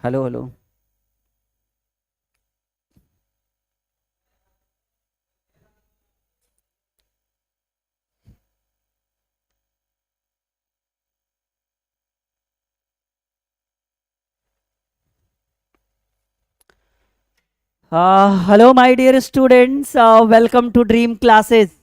Hello hello. Hello my dear students, welcome to Dream Classes.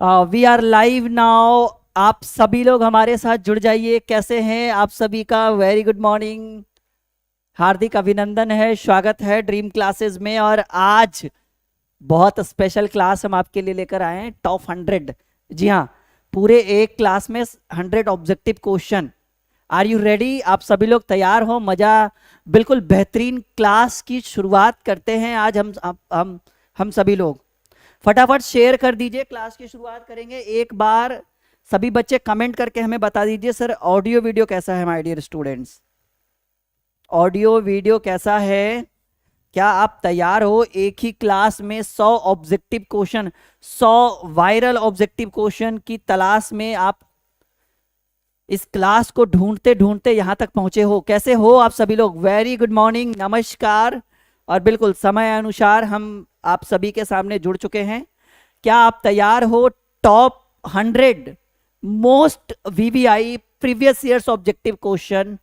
We are live now. आप सभी लोग हमारे साथ जुड़ जाइए। कैसे हैं आप सभी का? Very good morning. हार्दिक अभिनंदन है, स्वागत है ड्रीम क्लासेस में। और आज बहुत स्पेशल क्लास हम आपके लिए लेकर आए हैं, टॉप 100। जी हाँ, पूरे एक क्लास में 100 objective question. Are you ready? आप सभी लोग तैयार हो? मजा, बिल्कुल बेहतरीन क्लास की शुरुआत करते हैं आज हम सभी लोग। फटाफट शेयर कर दीजिए। क्लास की शुरुआत करेंगे। एक बार सभी बच्चे कमेंट करके हमें बता दीजिए, सर ऑडियो वीडियो कैसा है my dear students? Audio video कैसा है? क्या आप तैयार हो एक ही क्लास में 100 objective question, 100 viral objective question की तलाश में आप इस क्लास को ढूंढते ढूंढते यहां तक पहुंचे हो? कैसे हो आप सभी लोग? वेरी गुड मॉर्निंग, नमस्कार। और बिल्कुल समय अनुसार हम आप सभी के सामने जुड़ चुके हैं। क्या आप तैयार हो? Top 100 most VVI previous years objective question.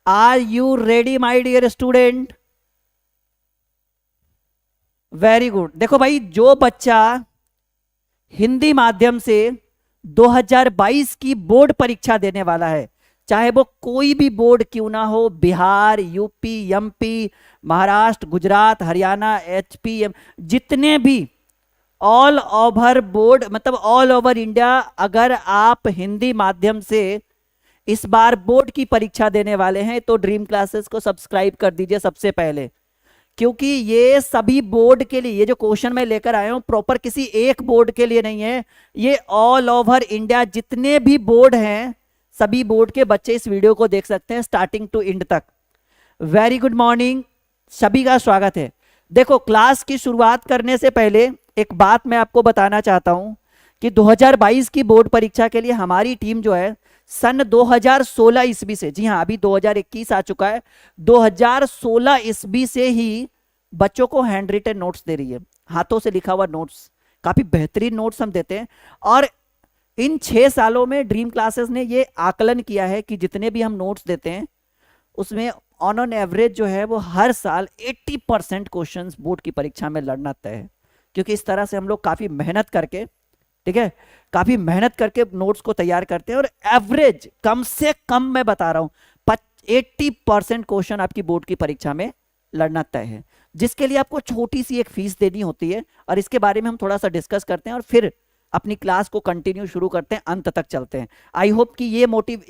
Are you ready my dear student? Very good. देखो भाई, जो बच्चा हिंदी माध्यम से 2022 की बोर्ड परीक्षा देने वाला है, चाहे वो कोई भी बोर्ड क्यों ना हो, Bihar, UP, MP, Maharashtra, Gujarat, Haryana, HP, जितने भी ऑल ओवर बोर्ड, मतलब ऑल ओवर इंडिया, अगर आप हिंदी माध्यम से इस बार बोर्ड की परीक्षा देने वाले हैं तो ड्रीम क्लासेस को सब्सक्राइब कर दीजिए सबसे पहले। क्योंकि ये सभी बोर्ड के लिए, ये जो क्वेश्चन मैं लेकर आया हूं प्रॉपर किसी एक बोर्ड के लिए नहीं है, ये ऑल ओवर इंडिया जितने भी बोर्ड हैं, सभी बोर्ड के बच्चे इस वीडियो को देख सकते हैं स्टार्टिंग टू एंड तक। वेरी गुड मॉर्निंग, सभी का स्वागत है। देखो, क्लास की शुरुआत करने से पहले एक बात मैं आपको बताना चाहता हूं कि 2022 की बोर्ड परीक्षा के लिए हमारी टीम जो है सन 2016 ईस्वी से, जी हाँ अभी 2021 आ चुका है, 2016 ईस्वी से ही बच्चों को हैंड रिटन नोट्स दे रही है, हाथों से लिखा हुआ नोट्स। काफी बेहतरीन नोट्स हम देते हैं। और इन 6 सालों में ड्रीम क्लासेस ने ये आकलन किया है कि जितने भी हम नोट्स देते हैं उसमें ऑन एवरेज जो है वो हर साल 80% क्वेश्चन बोर्ड की परीक्षा में लड़ना तय है। क्योंकि इस तरह से हम लोग काफी मेहनत करके, ठीक है, काफी मेहनत करके नोट्स को तैयार करते हैं। और एवरेज कम से कम मैं बता रहा हूं 80% क्वेश्चन आपकी बोर्ड की परीक्षा में लड़ना तय है, जिसके लिए आपको छोटी सी एक फीस देनी होती है। और इसके बारे में हम थोड़ा सा डिस्कस करते हैं और फिर अपनी क्लास को कंटिन्यू शुरू करते हैं, अंत तक चलते हैं। आई होप कि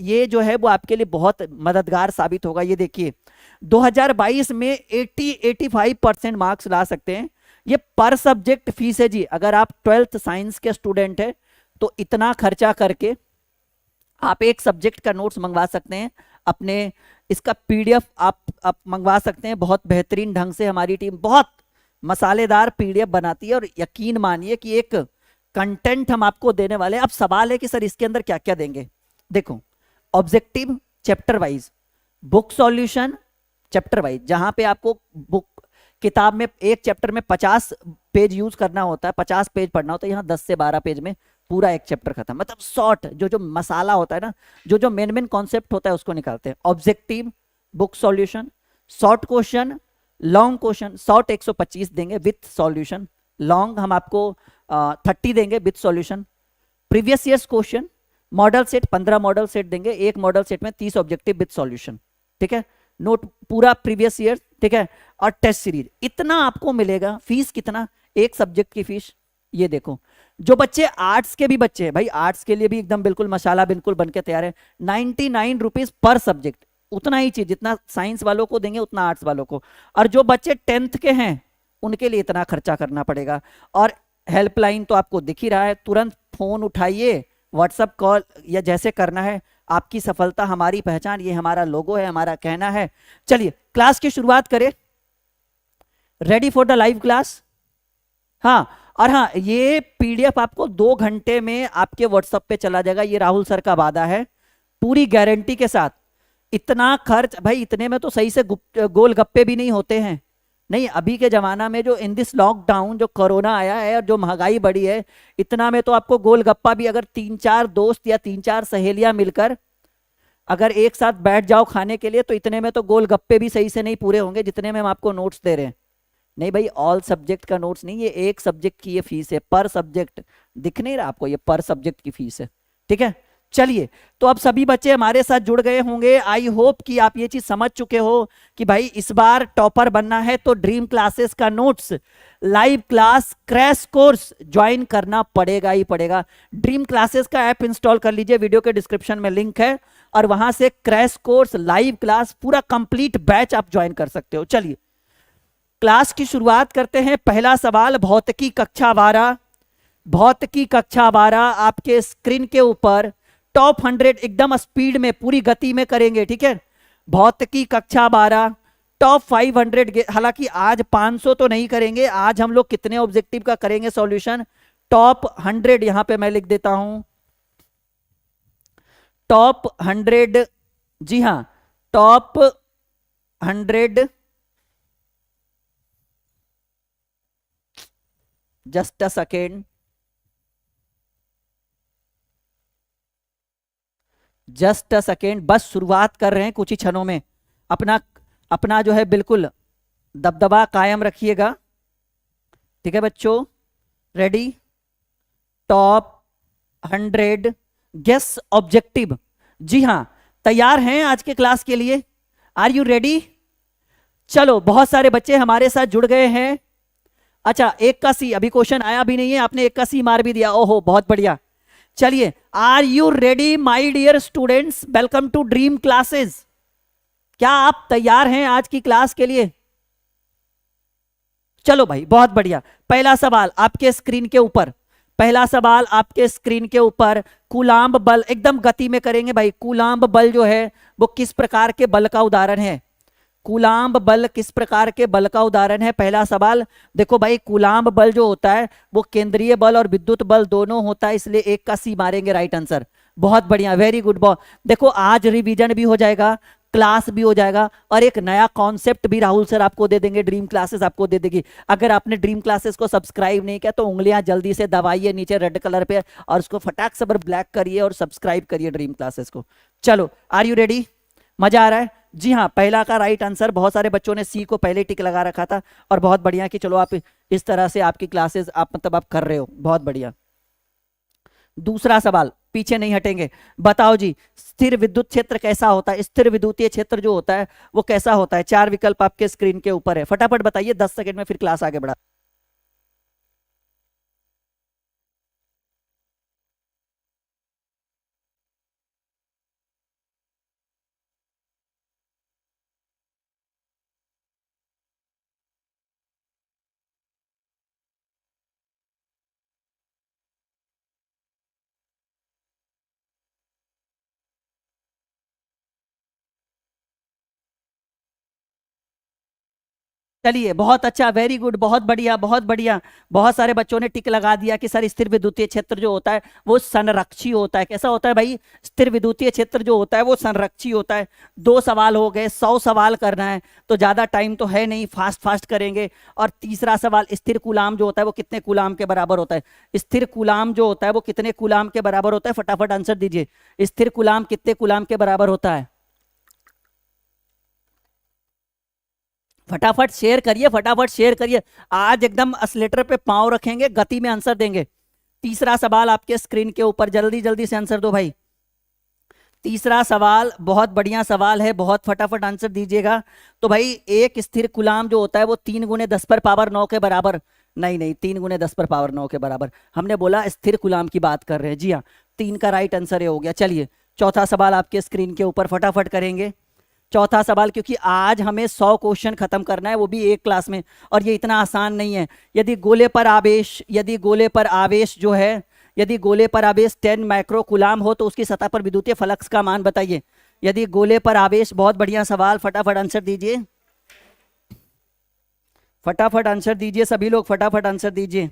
ये जो है वो आपके लिए बहुत मददगार साबित होगा। ये देखिए, 2022 में 85% मार्क्स ला सकते हैं। ये पर सब्जेक्ट फीस है जी। अगर आप 12th साइंस के स्टूडेंट है तो इतना खर्चा करके आप एक सब्जेक्ट का नोट्स मंगवा सकते हैं अपने। इसका पीडीएफ आप मंगवा सकते हैं। बहुत बेहतरीन ढंग से हमारी टीम बहुत मसालेदार पीडीएफ बनाती है। और यकीन मानिए कि एक कंटेंट हम आपको देने वाले हैं। अब सवाल है कि सर इसके अंदर क्या क्या देंगे? देखो, objective chapter wise, book solution chapter wise, जहां पे आपको बुक किताब में एक चैप्टर में 50 पेज यूज करना होता है, 50 पेज पढ़ना होता है, यहाँ 10 से 12 पेज में पूरा एक चैप्टर खत्म। मतलब शॉर्ट, जो जो मसाला होता है ना, जो जो मेन मेन कॉन्सेप्ट होता है उसको निकालते हैं। Objective, book solution, short question, long question. Short 125 देंगे विथ सॉल्यूशन, लॉन्ग हम आपको 30 देंगे with solution. Previous years question, model set 15 model set देंगे, एक मॉडल सेट में 30 ऑब्जेक्टिव विथ सॉल्यूशन, ठीक है, नोट पूरा प्रीवियस ईयर, ठीक है। और टेस्ट सीरीज, इतना आपको मिलेगा। फीस कितना? एक सब्जेक्ट की फीस ये देखो। जो बच्चे आर्ट्स के भी बच्चे हैं भाई, आर्ट्स के लिए भी एकदम बिल्कुल मसाला बिल्कुल बनके तैयार है। 99 रुपीज पर सब्जेक्ट, उतना ही चीज जितना साइंस वालों को देंगे उतना आर्ट्स वालों को। और जो बच्चे 10th के हैं उनके लिए इतना खर्चा करना पड़ेगा। और हेल्पलाइन तो आपको दिख ही रहा है, तुरंत फोन उठाइए, व्हाट्सएप कॉल या जैसे करना है। आपकी सफलता हमारी पहचान, ये हमारा लोगो है, हमारा कहना है। चलिए क्लास की शुरुआत करें। Ready for the live class? हाँ, और हाँ, ये पीडीएफ आपको 2 घंटे में आपके व्हाट्सएप पे चला जाएगा। ये राहुल सर का वादा है, पूरी गारंटी के साथ। इतना खर्च भाई, इतने में तो सही से गोलगप्पे भी नहीं होते हैं। नहीं, अभी के जमाना में जो इन दिस लॉकडाउन जो कोरोना आया है और जो महंगाई बढ़ी है, इतना में तो आपको गोलगप्पा भी अगर 3-4 दोस्त या 3-4 सहेलियां मिलकर अगर एक साथ बैठ जाओ खाने के लिए, तो इतने में तो गोलगप्पे भी सही से नहीं पूरे होंगे जितने में हम आपको नोट्स दे रहे हैं। नहीं भाई, ऑल सब्जेक्ट का नोट्स नहीं, ये एक सब्जेक्ट की ये फीस है, पर सब्जेक्ट। दिख नहीं रहा आपको, ये पर सब्जेक्ट की फीस है। ठीक है, चलिए। तो अब सभी बच्चे हमारे साथ जुड़ गए होंगे। आई होप कि आप ये चीज समझ चुके हो कि भाई इस बार टॉपर बनना है तो ड्रीम क्लासेस का notes, live class, crash course join करना पड़ेगा ही पड़ेगा। ड्रीम क्लासेस का ऐप इंस्टॉल कर लीजिए, वीडियो के डिस्क्रिप्शन में लिंक है, और वहां से क्रैश कोर्स, लाइव क्लास, पूरा कंप्लीट बैच आप ज्वाइन कर सकते हो। चलिए क्लास की शुरुआत करते हैं। पहला सवाल भौतिकी कक्षा 12, भौतिकी कक्षा 12 आपके स्क्रीन के ऊपर टॉप 100 एकदम स्पीड में पूरी गति में करेंगे। ठीक है, भौतिकी कक्षा 12 टॉप 500, हालांकि आज 500 तो नहीं करेंगे, आज हम लोग कितने ऑब्जेक्टिव का करेंगे सॉल्यूशन, टॉप 100 यहां पे मैं लिख देता हूं, टॉप 100। जी हां, top 100, just a second, just a second, बस शुरुआत कर रहे हैं कुछ ही क्षणों में। अपना अपना जो है बिल्कुल दबदबा कायम रखिएगा। ठीक है बच्चों, रेडी, टॉप 100 गेस ऑब्जेक्टिव। जी हां, तैयार हैं आज के क्लास के लिए? Are you ready? चलो, बहुत सारे बच्चे हमारे साथ जुड़ गए हैं। अच्छा, 1 का सी, अभी क्वेश्चन आया भी नहीं है, आपने 1 का सी मार भी दिया, ओहो बहुत बढ़िया। चलिए, are you ready my dear students, welcome to Dream Classes. क्या आप तैयार हैं आज की क्लास के लिए? चलो भाई, बहुत बढ़िया। पहला सवाल आपके स्क्रीन के ऊपर, पहला सवाल आपके स्क्रीन के ऊपर, कूलाम्ब बल, एकदम गति में करेंगे भाई। कूलाम्ब बल जो है वो किस प्रकार के बल का उदाहरण है? कूलाम्ब बल किस प्रकार के बल का उदाहरण है? पहला सवाल देखो भाई, कूलाम्ब बल जो होता है वो केंद्रीय बल और विद्युत बल दोनों होता है, इसलिए 1 का सी मारेंगे राइट आंसर। बहुत बढ़िया, वेरी गुड। बहुत देखो, आज रिवीजन भी हो जाएगा, क्लास भी हो जाएगा, और एक नया कॉन्सेप्ट भी राहुल सर आपको दे देंगे, ड्रीम क्लासेस आपको दे देगी। अगर आपने ड्रीम क्लासेस को सब्सक्राइब नहीं किया तो उंगलियां जल्दी से दबाइए नीचे रेड कलर पे, और उसको फटाक से ब्लैक करिए और सब्सक्राइब करिए ड्रीम क्लासेस को। चलो, आर यू रेडी? मजा आ रहा है? जी हाँ, पहला का राइट आंसर। बहुत सारे बच्चों ने सी को पहले टिक लगा रखा था, और बहुत बढ़िया कि चलो आप इस तरह से आपकी क्लासेस आप मतलब आप कर रहे हो, बहुत बढ़िया। दूसरा सवाल, पीछे नहीं हटेंगे, बताओ जी, स्थिर विद्युत क्षेत्र कैसा होता है? स्थिर विद्युतीय क्षेत्र जो होता है वो कैसा होता है? 4 विकल्प आपके स्क्रीन के ऊपर है, फटाफट बताइए, 10 सेकंड में फिर क्लास आगे बढ़ा। चलिए, बहुत अच्छा, वेरी गुड, बहुत बढ़िया, बहुत बढ़िया। बहुत सारे बच्चों ने टिक लगा दिया कि सर स्थिर विद्युतीय क्षेत्र जो होता है वो संरक्षी होता है। कैसा होता है भाई? स्थिर विद्युतीय क्षेत्र जो होता है वो संरक्षी होता है। 2 सवाल हो गए, 100 सवाल करना है तो ज्यादा टाइम तो है नहीं, फास्ट फास्ट करेंगे। और तीसरा सवाल, स्थिर कूलाम जो होता है वो कितने कूलाम के बराबर होता है? स्थिर कूलाम जो होता है वो कितने कूलाम के बराबर होता है? फटाफट आंसर दीजिए, स्थिर कूलाम कितने कूलाम के बराबर होता है? फटाफट शेयर करिए, फटाफट शेयर करिए। आज एकदम असलेटर पे पांव रखेंगे, गति में आंसर देंगे। तीसरा सवाल आपके स्क्रीन के ऊपर, जल्दी जल्दी से आंसर दो भाई। तीसरा सवाल बहुत बढ़िया सवाल है, बहुत फटाफट आंसर दीजिएगा। तो भाई, एक स्थिर कूलाम जो होता है वो 3 गुने 10 पर पावर 9 के बराबर, नहीं नहीं, 3 गुने 10 पर पावर 9 के बराबर, हमने बोला स्थिर कूलाम की बात कर रहे हैं। जी हाँ, 3 का राइट आंसर ये हो गया। चलिए, चौथा सवाल आपके स्क्रीन के ऊपर, फटाफट करेंगे चौथा सवाल, क्योंकि आज हमें 100 क्वेश्चन खत्म करना है, वो भी एक क्लास में, और ये इतना आसान नहीं है। यदि गोले पर आवेश, यदि गोले पर आवेश जो है, यदि गोले पर आवेश 10 माइक्रो कूलाम हो तो उसकी सतह पर विद्युतीय फ्लक्स का मान बताइए। यदि गोले पर आवेश, बहुत बढ़िया सवाल, फटाफट आंसर दीजिए, फटाफट आंसर दीजिए सभी लोग, फटाफट आंसर दीजिए,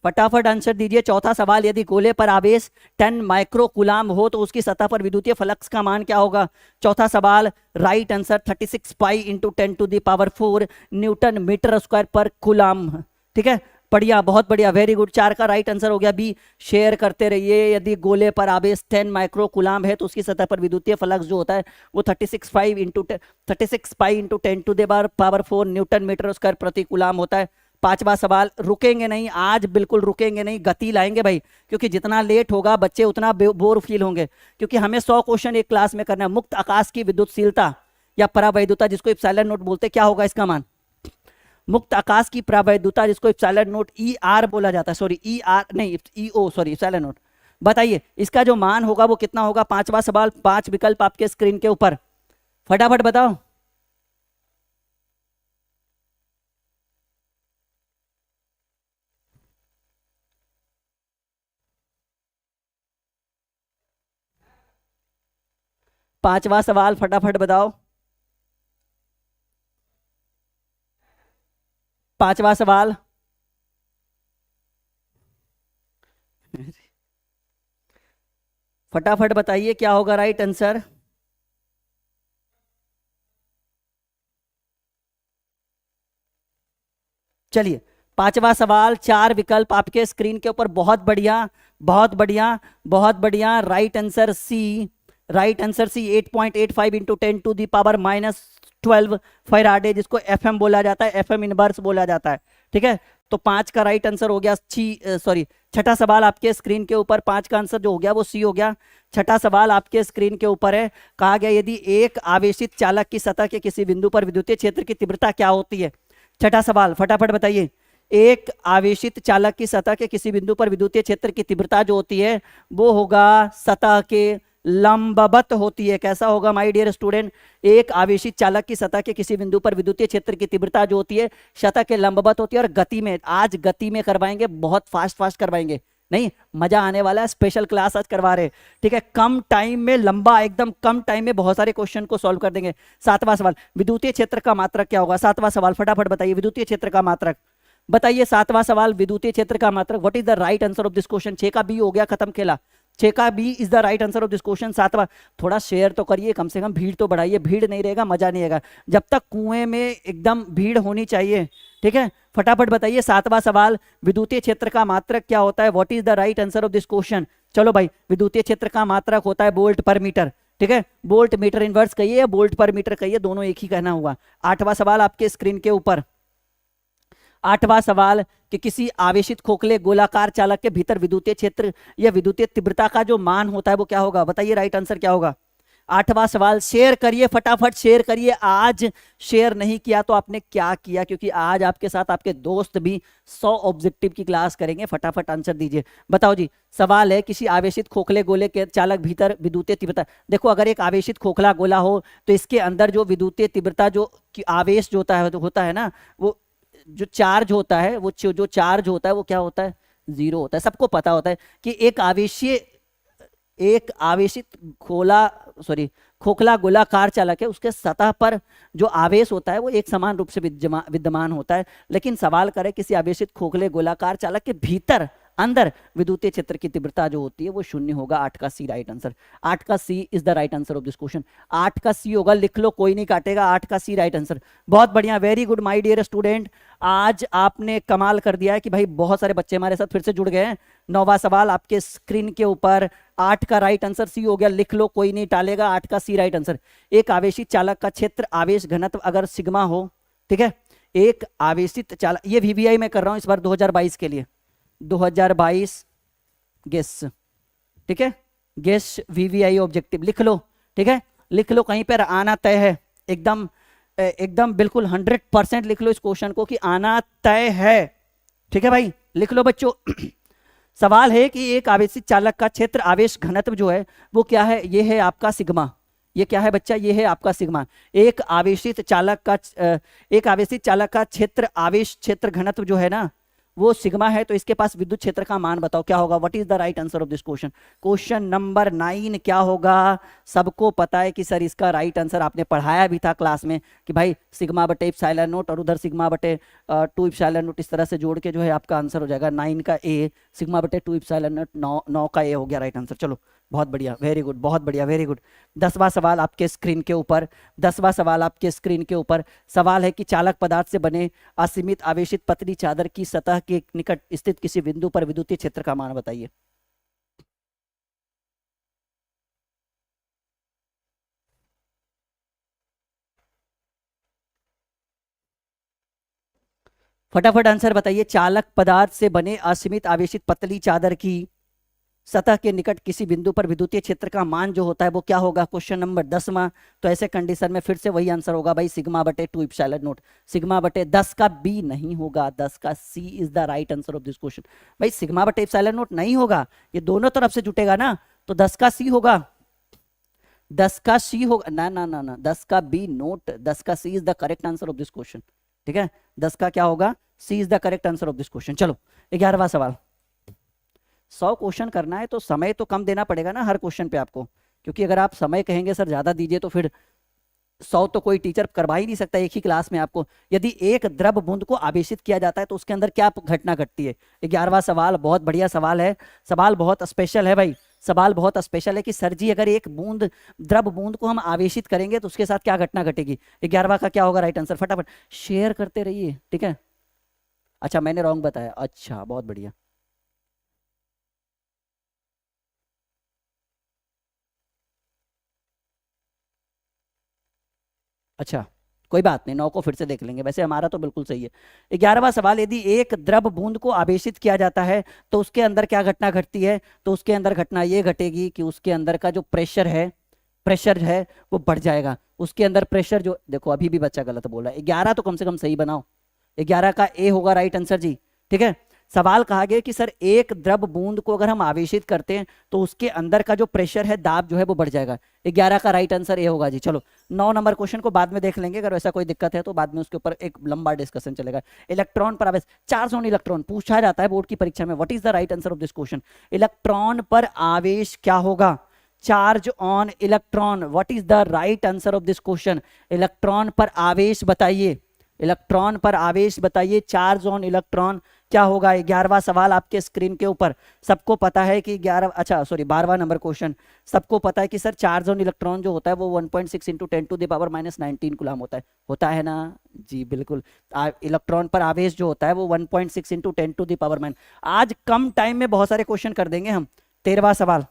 फटाफट आंसर दीजिए। चौथा सवाल, यदि गोले पर आवेश 10 माइक्रो कूलाम हो तो उसकी सतह पर विद्युतीय फ्लक्स का मान क्या होगा? चौथा सवाल, right answer 36 pi into 10⁴ newton metre square पर कूलाम। ठीक है, बढ़िया, बहुत बढ़िया, वेरी गुड। 4 का राइट आंसर हो गया बी। शेयर करते रहिए। यदि गोले पर आवेश 10 माइक्रो कूलाम है तो उसकी सतह पर विद्युतीय फ्लक्स जो होता है वो 36 pi into 10⁴ newton metre square प्रति कूलाम होता है। 5वां सवाल, रुकेंगे नहीं आज, बिल्कुल रुकेंगे नहीं, गति लाएंगे भाई, क्योंकि जितना लेट होगा बच्चे उतना बोर फील होंगे, क्योंकि हमें 100 क्वेश्चन एक क्लास में करना है। मुक्त आकाश की विद्युतशीलता या परावैद्युता, जिसको इप्सिलॉन नोट बोलते हैं, क्या होगा इसका मान? मुक्त आकाश की परावैद्युता, जिसको इप्सिलॉन नोट ई आर बोला जाता है, सॉरी ई आर नहीं, ई ओ, सॉरी इप्सिलॉन नोट। बताइए इसका जो मान होगा वो कितना होगा? 5वां सवाल, 5 विकल्प आपके स्क्रीन के ऊपर, फटाफट बताओ। पांचवा सवाल फटाफट बताओ। पांचवा सवाल, फटाफट बताइए क्या होगा राइट आंसर। चलिए, पांचवा सवाल, 4 विकल्प आपके स्क्रीन के ऊपर, बहुत बढ़िया, बहुत बढ़िया, बहुत बढ़िया। Right answer C, right answer C 8.85 into 10⁻⁻12 faraday, जिसको एफएम बोला जाता है, एफएम इनवर्स बोला जाता है। ठीक है, तो 5 का राइट आंसर हो गया सॉरी, छठा सवाल आपके स्क्रीन के ऊपर, 5 का आंसर जो हो गया वो सी हो गया। छठा सवाल आपके स्क्रीन के ऊपर है, कहा गया यदि एक आवेशित चालक की सतह के किसी बिंदु पर विद्युतीय क्षेत्र की तीव्रता क्या होती है? छठा सवाल फटाफट बताइए। एक आवेशित चालक की सतह के किसी बिंदु पर विद्युतीय क्षेत्र की तीव्रता जो होती है वो होगा सतह के लंबवत होती है। कैसा होगा माय डियर स्टूडेंट? एक आवेशित चालक की सतह के किसी बिंदु पर विद्युतीय क्षेत्र की तीव्रता जो होती है सतह के लंबवत होती है। और गति में, आज गति में करवाएंगे, बहुत फास्ट फास्ट करवाएंगे, नहीं मजा आने वाला है, स्पेशल क्लास आज करवा रहे। ठीक है, कम टाइम में लंबा, एकदम कम टाइम में बहुत सारे क्वेश्चन को सॉल्व कर देंगे। 7वां सवाल, विद्युतीय क्षेत्र का मात्रक क्या होगा? 7वां सवाल फटाफट बताइए, विद्युतीय क्षेत्र का मात्रक बताइए। 7वां सवाल, विद्युतीय क्षेत्र का मात्रक, what is the right answer of this question? 6 का बी हो गया, खत्म खेला। 6 का B is the right answer of this question. 7वां, थोड़ा शेयर तो करिए, कम से कम भीड़ तो बढ़ाइए, भीड़ नहीं रहेगा मजा नहीं आएगा, जब तक कुएं में एकदम भीड़ होनी चाहिए। ठीक है, फटाफट बताइए। 7वां सवाल, विद्युतीय क्षेत्र का मात्रक क्या होता है? What is the right answer of this question? चलो भाई, विद्युतीय क्षेत्र का मात्रक होता है वोल्ट पर मीटर। ठीक है, वोल्ट मीटर इनवर्स कहिए या वोल्ट पर मीटर कहिए, दोनों एक ही कहना हुआ। 8वां सवाल आपके स्क्रीन के ऊपर, 8वां सवाल कि किसी आवेशित खोखले गोलाकार चालक के भीतर विद्युतीय क्षेत्र या विद्युतीय तीव्रता का जो मान होता है वो क्या होगा? बताइए राइट आंसर क्या होगा। 8वां सवाल, शेयर करिए, फटाफट शेयर करिए। आज शेयर नहीं किया तो आपने क्या किया, क्योंकि आज आपके साथ आपके दोस्त भी 100 ऑब्जेक्टिव की क्लास करेंगे। फटाफट आंसर दीजिए। बताओ जी, सवाल है किसी आवेशित खोखले गोले के चालक भीतर विद्युतीय तीव्रता। देखो, अगर एक आवेशित खोखला गोला हो तो इसके अंदर जो विद्युतीय तीव्रता, जो आवेश जो होता है ना, वो जो चार्ज होता है, वो जो चार्ज होता है वो क्या होता है? 0 होता है। सबको पता होता है कि एक आवेशित खोखला गोलाकार चालक है, उसके सतह पर जो आवेश होता है वो एक समान रूप से विद्यमान होता है। लेकिन सवाल करे किसी आवेशित खोखले गोलाकार चालक के भीतर अंदर विद्युतीय क्षेत्र की तीव्रता जो होती है वो 0 होगा। 8 का सी राइट आंसर। 8 का C is the right answer of this question. 8 का सी होगा, लिख लो, कोई नहीं काटेगा। 8 का सी राइट आंसर। बहुत बढ़िया, very good my dear student, आज आपने कमाल कर दिया है कि भाई बहुत सारे बच्चे हमारे साथ फिर से जुड़ गए हैं। 9वां सवाल आपके स्क्रीन के ऊपर, 8 का राइट आंसर सी हो गया, लिख लो, कोई नहीं टालेगा। 8 का सी राइट आंसर। एक आवेशित चालक का क्षेत्र आवेश घनत्व अगर सिग्मा हो, ठीक है, एक आवेशित चालक, ये वीवीआई में कर रहा हूं इस बार 2022 के लिए, 2022 गेस, ठीक है, गेस वीवीआई ऑब्जेक्टिव लिख लो। ठीक है, लिख लो, कहीं पर आना तय है, एकदम एकदम बिल्कुल 100% लिख लो इस क्वेश्चन को कि आना तय है। ठीक है भाई, लिख लो बच्चों। सवाल है कि एक आवेशित चालक का क्षेत्र आवेश घनत्व जो है वो क्या है? ये है आपका सिग्मा। ये क्या है बच्चा? ये है आपका सिग्मा। एक आवेशित चालक का क्षेत्र आवेश क्षेत्र घनत्व जो है ना वो सिग्मा है, तो इसके पास विद्युत क्षेत्र का मान बताओ क्या होगा। What is the right answer of this question. Question number 9 क्या होगा। सबको पता है कि सर इसका राइट आंसर आपने पढ़ाया भी था क्लास में कि भाई सिग्मा बटे इप्सिलॉन नोट और उधर सिग्मा बटे 2 इप्सिलॉन नोट, इस तरह से जोड़ के जो है आपका आंसर हो जाएगा 9 का ए, सिग्मा बटे 2 इप्सिलॉन नोट 9 का ए हो गया राइट आंसर। चलो बहुत बढ़िया, वेरी गुड, बहुत बढ़िया, वेरी गुड। 10वां सवाल आपके स्क्रीन के ऊपर, 10वां सवाल आपके स्क्रीन के ऊपर। सवाल है कि चालक पदार्थ से बने असीमित आवेशित पतली चादर की सतह के निकट स्थित किसी बिंदु पर विद्युतीय क्षेत्र का मान बताइए। फटाफट आंसर बताइए। चालक पदार्थ से बने असीमित आवेशित पतली चादर की सतह के निकट किसी बिंदु पर विद्युतीय क्षेत्र का मान जो होता है वो क्या होगा। क्वेश्चन नंबर 10वां। तो ऐसे कंडीशन में फिर से वही आंसर होगा भाई सिग्मा बटे 2 इप्सिलॉन नोट। सिग्मा बटे 10 का बी नहीं होगा, 10 का C is the right answer of this question. भाई सिग्मा बटे इप्सिलॉन नोट नहीं होगा, ये दोनों तरफ से जुटेगा ना, तो 10 का सी होगा, 10 का सी होगा ना ना ना ना, 10 का बी नोट, 10 का C is the correct answer of this question. ठीक है, 10 का क्या होगा, C is the correct answer of this question. चलो 11वां सवाल। 100 क्वेश्चन करना है तो समय तो कम देना पड़ेगा ना हर क्वेश्चन पे आपको, क्योंकि अगर आप समय कहेंगे सर ज्यादा दीजिए तो फिर 100 तो कोई टीचर करवा ही नहीं सकता एक ही क्लास में आपको। यदि एक द्रव बूंद को आवेशित किया जाता है तो उसके अंदर क्या घटना घटती है। 11वां सवाल बहुत बढ़िया सवाल है, सवाल बहुत स्पेशल है भाई, सवाल बहुत स्पेशल है कि सर जी अगर एक बूंद द्रव बूंद को हम आवेशित करेंगे तो उसके साथ क्या घटना घटेगी। 11वां का क्या होगा राइट आंसर, फटाफट शेयर करते रहिए। ठीक है, अच्छा मैंने रॉन्ग बताया, अच्छा बहुत बढ़िया। अच्छा कोई बात नहीं, 9 को फिर से देख लेंगे, वैसे हमारा तो बिल्कुल सही है। 11वां सवाल, यदि एक द्रव बूंद को आवेशित किया जाता है तो उसके अंदर क्या घटना घटती है। तो उसके अंदर घटना ये घटेगी कि उसके अंदर का जो प्रेशर है वो बढ़ जाएगा। उसके अंदर प्रेशर जो, देखो अभी भी बच्चा गलत बोल रहा है, 11 तो कम से कम सही बनाओ। 11 का ए होगा राइट आंसर जी। ठीक है, सवाल कहा गया कि सर एक द्रव बूंद को अगर हम आवेशित करते हैं तो उसके अंदर का जो प्रेशर है, दाब जो है वो बढ़ जाएगा। 11 का राइट आंसर ए होगा जी। चलो 9 नंबर क्वेश्चन को बाद में देख लेंगे, अगर ऐसा कोई दिक्कत है तो बाद में उसके ऊपर एक लंबा डिस्कशन चलेगा। इलेक्ट्रॉन पर आवेश, चार्ज ऑन इलेक्ट्रॉन पूछा जाता है बोर्ड की परीक्षा में। What is the right answer of this question. Electron पर आवेश क्या होगा, charge on electron. What is the right answer of this question. Electron पर आवेश बताइए, इलेक्ट्रॉन पर आवेश बताइए, चार्ज ऑन इलेक्ट्रॉन क्या होगा। 11वां सवाल आपके स्क्रीन के ऊपर। सबको पता है कि 12वां नंबर क्वेश्चन। सबको पता है कि सर चार्ज ऑन इलेक्ट्रॉन जो होता है वो 1.6 इंटू 10⁻⁻19 कूलम होता है ना जी, बिल्कुल। इलेक्ट्रॉन पर आवेश जो होता है वो 1.6 इंटू 10⁻⁻। आज कम टाइम में बहुत सारे क्वेश्चन कर देंगे हम। 13वां सवाल,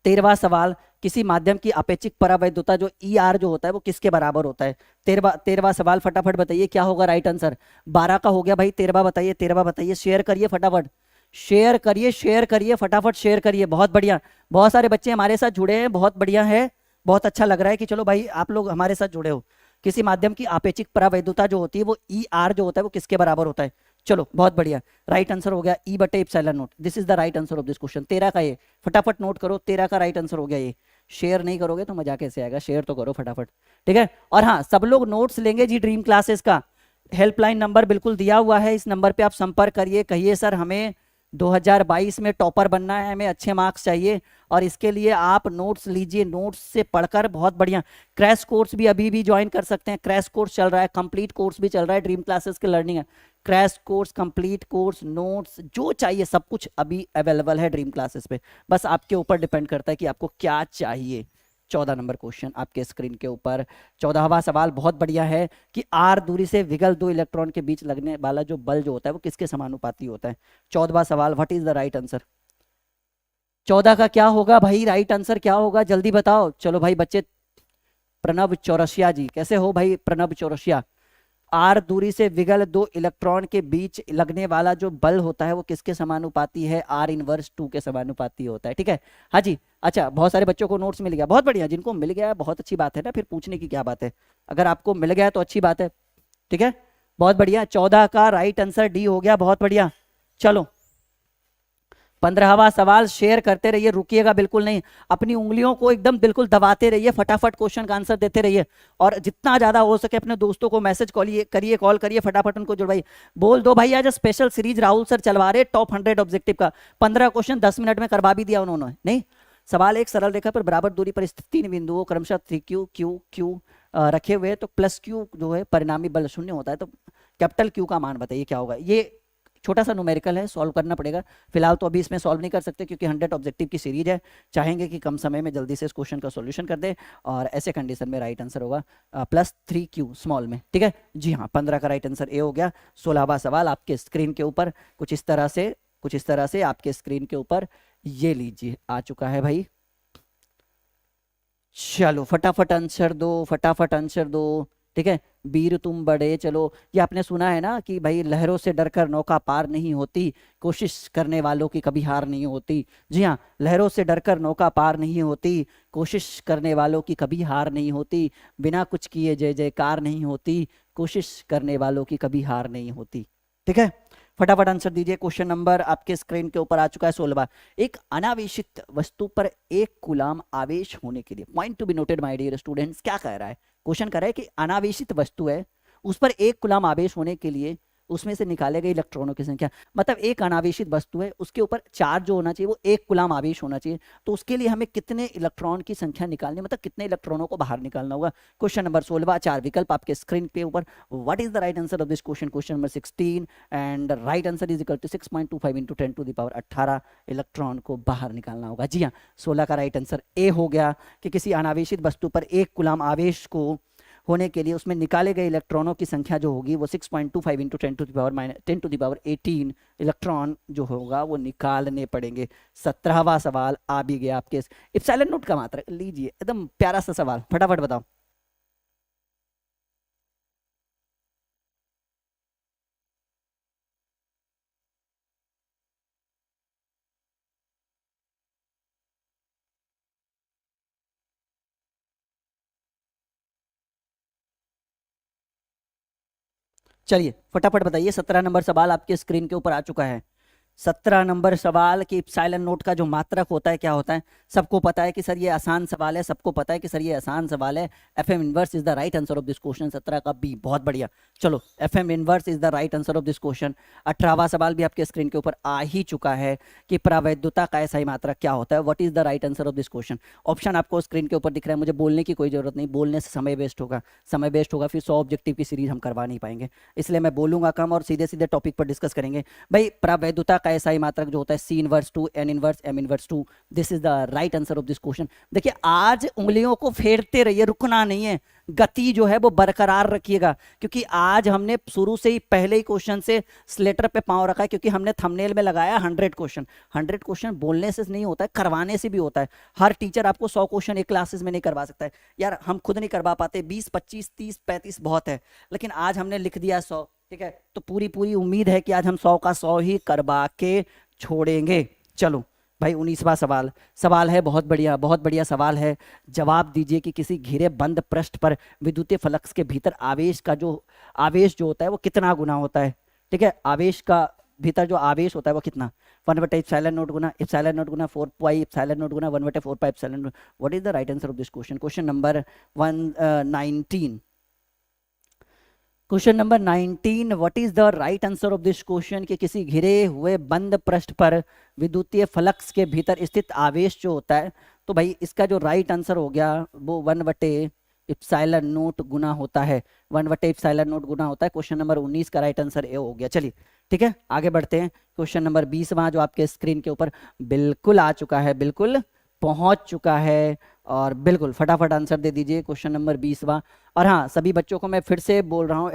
13वां सवाल, किसी माध्यम की अपेक्षित परावैद्युता जो ई आर जो होता है वो किसके बराबर होता है। 13वां सवाल फटाफट बताइए क्या होगा राइट आंसर। 12 का हो गया भाई, 13वां बताइए, 13वां बताइए। शेयर करिए फटाफट, शेयर करिए, शेयर करिए फटाफट, शेयर करिए। बहुत बढ़िया, बहुत सारे बच्चे हमारे साथ जुड़े हैं, बहुत बढ़िया है, बहुत अच्छा लग रहा है कि चलो भाई आप लोग हमारे साथ जुड़े हो। किसी माध्यम की अपेक्षित परावैद्युता जो होती है वो ई आर जो होता है वो किसके बराबर होता है। चलो बहुत बढ़िया, राइट आंसर हो गया ई बटे epsilon note. This is the right answer of this question. 13 का ये फटाफट नोट करो, 13 का राइट आंसर हो गया ये। शेयर नहीं करोगे तो मजा कैसे आएगा, शेयर तो करो फटाफट। ठीक है, और हाँ सब लोग नोट्स लेंगे जी ड्रीम क्लासेस का। हेल्पलाइन नंबर बिल्कुल दिया हुआ है, इस नंबर पे आप संपर्क करिए, कहिए सर हमें 2022 में टॉपर बनना है, हमें अच्छे मार्क्स चाहिए और इसके लिए आप नोट्स लीजिए, नोट्स से पढ़कर बहुत बढ़िया। क्रैश कोर्स भी अभी भी ज्वाइन कर सकते हैं, क्रैश कोर्स चल रहा है, कंप्लीट कोर्स भी चल रहा है, ड्रीम क्लासेस की लर्निंग है। Crash course, complete course, notes जो चाहिए सब कुछ अभी अवेलेबल है ड्रीम क्लासेस पे। बस आपके ऊपर डिपेंड करता है कि आपको क्या चाहिए। 14 नंबर क्वेश्चन आपके स्क्रीन के ऊपर। 14वां सवाल बहुत बढ़िया है कि आर दूरी से विगल दो इलेक्ट्रॉन के बीच लगने वाला जो बल जो होता है वो किसके समानुपाती होता है। 14वां सवाल, what is the right answer. 14 का क्या होगा भाई राइट आंसर, क्या होगा जल्दी बताओ। चलो भाई बच्चे, प्रणब चौरसिया जी, कैसे हो भाई प्रणब चौरसिया। आर दूरी से विगल दो इलेक्ट्रॉन के बीच लगने वाला जो बल होता है वो किसके समानुपाती है, आर इनवर्स 2 के समानुपाती होता है। ठीक है, हाँ जी। अच्छा बहुत सारे बच्चों को नोट्स मिल गया, बहुत बढ़िया। जिनको मिल गया है बहुत अच्छी बात है ना, फिर पूछने की क्या बात है। अगर आपको मिल गया है तो अच्छी बात है। ठीक है, बहुत बढ़िया। 14 का राइट आंसर डी हो गया, बहुत बढ़िया। चलो 15वां सवाल शेयर करते रहिए, रुकिएगा बिल्कुल नहीं, अपनी उंगलियों को एकदम बिल्कुल दबाते रहिए, फटाफट क्वेश्चन का आंसर देते रहिए, और जितना ज्यादा हो सके अपने दोस्तों को मैसेज करिए, कॉल करिए, फटाफट उनको जुड़वाइए, बोल दो भाई आज स्पेशल सीरीज राहुल सर चलवा रहे टॉप 100 ऑब्जेक्टिव का, 15 क्वेश्चन 10 मिनट में करवा भी दिया उन्होंने। नहीं, सवाल एक सरल रेखा पर बराबर दूरी पर स्थित 3 बिंदुओं क्रमशः क्यू क्यू क्यू रखे हुए, तो प्लस क्यू जो है परिणामी बल शून्य होता है, तो कैपिटल क्यू का मान बताइए क्या होगा। ये छोटा सा न्यूमेरिकल है, सॉल्व करना पड़ेगा, फिलहाल तो अभी इसमें सॉल्व नहीं कर सकते क्योंकि 100 ऑब्जेक्टिव की सीरीज है, चाहेंगे कि कम समय में जल्दी से इस क्वेश्चन का सॉल्यूशन कर दे, और ऐसे कंडीशन में राइट आंसर होगा +3Q स्मॉल में। ठीक है जी हाँ, 15 का राइट आंसर ए हो गया। 16वां सवाल आपके स्क्रीन के ऊपर कुछ इस तरह से आपके स्क्रीन के ऊपर ये लीजिए आ चुका है भाई। चलो फटाफट आंसर दो, फटाफट आंसर दो। ठीक है, वीर तुम बड़े, चलो ये आपने सुना है ना कि भाई लहरों से डरकर नौका पार नहीं होती, कोशिश करने वालों की कभी हार नहीं होती। जी हाँ, लहरों से डरकर नौका पार नहीं होती, कोशिश करने वालों की कभी हार नहीं होती, बिना कुछ किए जय जयकार नहीं होती, कोशिश करने वालों की कभी हार नहीं होती। ठीक है, फटाफट आंसर दीजिए। क्वेश्चन नंबर आपके स्क्रीन के ऊपर आ चुका है 16वां। एक अनावेशित वस्तु पर 1 कूलाम आवेश होने के लिए, point to be noted my dear students, क्या कह रहा है क्वेश्चन, कह रहा है कि अनावेशित वस्तु है, उस पर 1 कूलाम आवेश होने के लिए उसमें से निकाले गए इलेक्ट्रॉनों की संख्या, मतलब एक अनावेशित वस्तु है, उसके ऊपर चार्ज जो होना चाहिए वो 1 कूलाम आवेश होना चाहिए, तो उसके लिए हमें कितने इलेक्ट्रॉन की संख्या निकालनी, मतलब कितने इलेक्ट्रॉनों को बाहर निकालना होगा। क्वेश्चन नंबर 16, 4 विकल्प आपके स्क्रीन के ऊपर। What is the right answer of this question? Question number 16 and right answer is equal to 6.25 into 10⁻18 electron को बाहर निकालना होगा। जी हाँ, 16 का राइट आंसर ए हो गया कि किसी अनावेशित वस्तु पर 1 कूलाम आवेश को होने के लिए उसमें निकाले गए इलेक्ट्रॉनों की संख्या जो होगी वो 6.25 इंटू 10⁻18 इलेक्ट्रॉन जो होगा वो निकालने पड़ेंगे। 17वां सवाल आ भी गया आपके, इप्सिलॉन नॉट का मात्रा लीजिए, एकदम प्यारा सा सवाल, फटाफट बताओ। चलिए फटाफट बताइए, 17 नंबर सवाल आपके स्क्रीन के ऊपर आ चुका है। 17 नंबर सवाल कि इप्सिलॉन नोट का जो मात्रक होता है क्या होता है। सबको पता है कि सर ये आसान सवाल है, सबको पता है कि सर ये आसान सवाल है। F M inverse is the right answer of this question. 17 का बी, बहुत बढ़िया। चलो F M inverse is the right answer of this question. 18वां सवाल भी आपके स्क्रीन के ऊपर आ ही चुका है कि प्रावैधता का ऐसा ही मात्रक क्या होता है। What is the right answer of this question? Option आपको स्क्रीन के ऊपर दिख रहा है, मुझे बोलने की कोई जरूरत नहीं, बोलने से समय वेस्ट होगा, समय वेस्ट होगा, फिर 100 ऑब्जेक्टिव की सीरीज हम करवा नहीं पाएंगे, इसलिए मैं बोलूंगा कम और सीधे सीधे टॉपिक पर डिस्कस करेंगे। भाई प्रावैधता का ऐसा ही मात्रक जो होता है C inverse 2 N inverse M inverse 2, this is the right answer of this question. देखिए आज उंगलियों को फेरते रहिए, रुकना नहीं है, गति जो है वो बरकरार रखिएगा, क्योंकि आज हमने शुरू से ही पहले ही क्वेश्चन से स्लेटर पे पांव रखा है, क्योंकि हमने थंबनेल में लगाया 100 क्वेश्चन। 100 क्वेश्चन बोलने से नहीं होता है, करवाने से भी होता है। हर टीचर आपको 100 क्वेश्चन एक क्लासेस में नहीं करवा सकता है यार, हम खुद नहीं करवा पाते, 20 25 30 35 बहुत है, लेकिन आज हमने लिख दिया 100। ठीक है, तो पूरी पूरी उम्मीद है कि आज हम 100 का 100 ही करवा के छोड़ेंगे। चलो भाई 19वां सवाल, सवाल है बहुत बढ़िया, बहुत बढ़िया सवाल है। जवाब दीजिए कि किसी घिरे बंद पृष्ठ पर विद्युतीय फ्लक्स के भीतर आवेश जो होता है वो कितना गुना होता है। ठीक है, आवेश का भीतर जो आवेश होता है वो कितना, 1/ε0 गुना ε0 गुना 4 पाई ε0 गुना 1/4 pi ε0। What is the right answer of this question? Question number 19, question number 19, what is the right answer of this question कि किसी घिरे हुए बंद पृष्ठ पर विद्युतीय फ्लक्स के भीतर स्थित आवेश जो होता है, तो भाई इसका जो राइट आंसर हो गया वो 1/ε0 गुना होता है, 1/ε0 गुना होता है। क्वेश्चन नंबर 19 का राइट आंसर ए हो गया। चलिए ठीक है, आगे बढ़ते हैं। क्वेश्चन नंबर 20वां जो आपके स्क्रीन के ऊपर बिल्कुल आ चुका है, बिल्कुल पहुंच चुका है, और बिल्कुल फटाफट आंसर दे दीजिए क्वेश्चन नंबर 20वां। और हाँ, सभी बच्चों को मैं फिर से बोल रहा हूँ,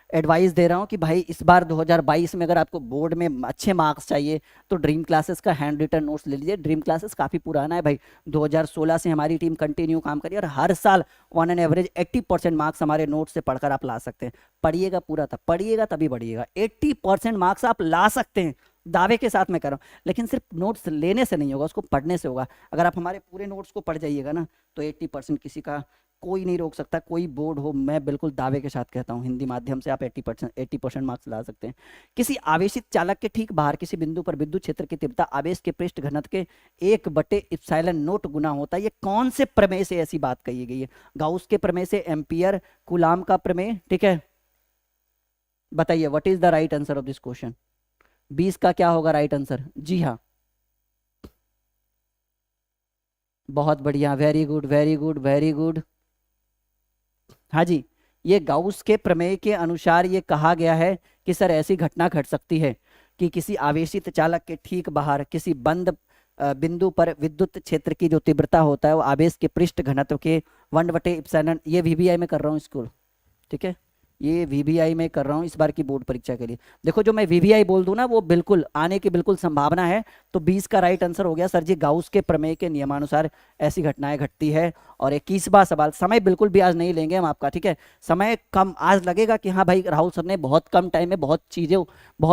एडवाइस दे रहा हूँ कि भाई इस बार 2022 में अगर आपको बोर्ड में अच्छे मार्क्स चाहिए तो ड्रीम क्लासेस का हैंड रिटन नोट्स ले लीजिए। ड्रीम क्लासेस काफ़ी पुराना है भाई, 2016 से हमारी टीम कंटिन्यू काम करी और हर साल ऑन एन एवरेज 80% मार्क्स हमारे नोट्स से पढ़कर आप ला सकते हैं। पढ़िएगा पूरा, तब पढ़िएगा तभी बढ़िएगा। 80% मार्क्स आप ला सकते हैं, दावे के साथ मैं कर रहा हूँ, लेकिन सिर्फ नोट्स लेने से नहीं होगा, उसको पढ़ने से होगा। अगर आप हमारे पूरे नोट्स को पढ़ जाइएगा ना तो 80% किसी का कोई नहीं रोक सकता, कोई बोर्ड हो, मैं बिल्कुल दावे के साथ कहता हूं हिंदी माध्यम से आप 80% मार्क्स ला सकते हैं। किसी आवेशित चालक के ठीक बाहर किसी बिंदु पर विद्युत क्षेत्र की तीव्रता आवेश के पृष्ठ घनत्व के 1/ε0 गुना होता है। ये कौन से प्रमेय से ऐसी बात कही गई है? गाउस के प्रमेय से, एम्पियर, कूलाम का प्रमेय, ठीक है। बताइए what is the right answer of this question? 20 का क्या होगा राइट आंसर? जी हाँ, बहुत बढ़िया, very good very good very good. हाँ जी, ये गाउस के प्रमेय के अनुसार ये कहा गया है कि सर ऐसी घटना घट सकती है कि किसी आवेशित चालक के ठीक बाहर किसी बंद बिंदु पर विद्युत क्षेत्र की जो तीव्रता होता है वो आवेश के पृष्ठ घनत्व के 1/ε, ये वीवीआई में कर रहा हूँ स्कूल, ठीक है, ये वीवीआई में कर रहा हूँ इस बार की बोर्ड परीक्षा के लिए। देखो जो मैं वीवीआई बोल दूं ना वो बिल्कुल आने की बिल्कुल संभावना है। तो 20 का राइट आंसर हो गया सर जी, गाउस के प्रमेय के नियमानुसार ऐसी घटनाएं घटती है। और 21वां सवाल, समय बिल्कुल भी आज नहीं लेंगे हम आपका, ठीक है, समय कम आज लगेगा कि हाँ भाई राहुल सर ने बहुत कम टाइम में बहुत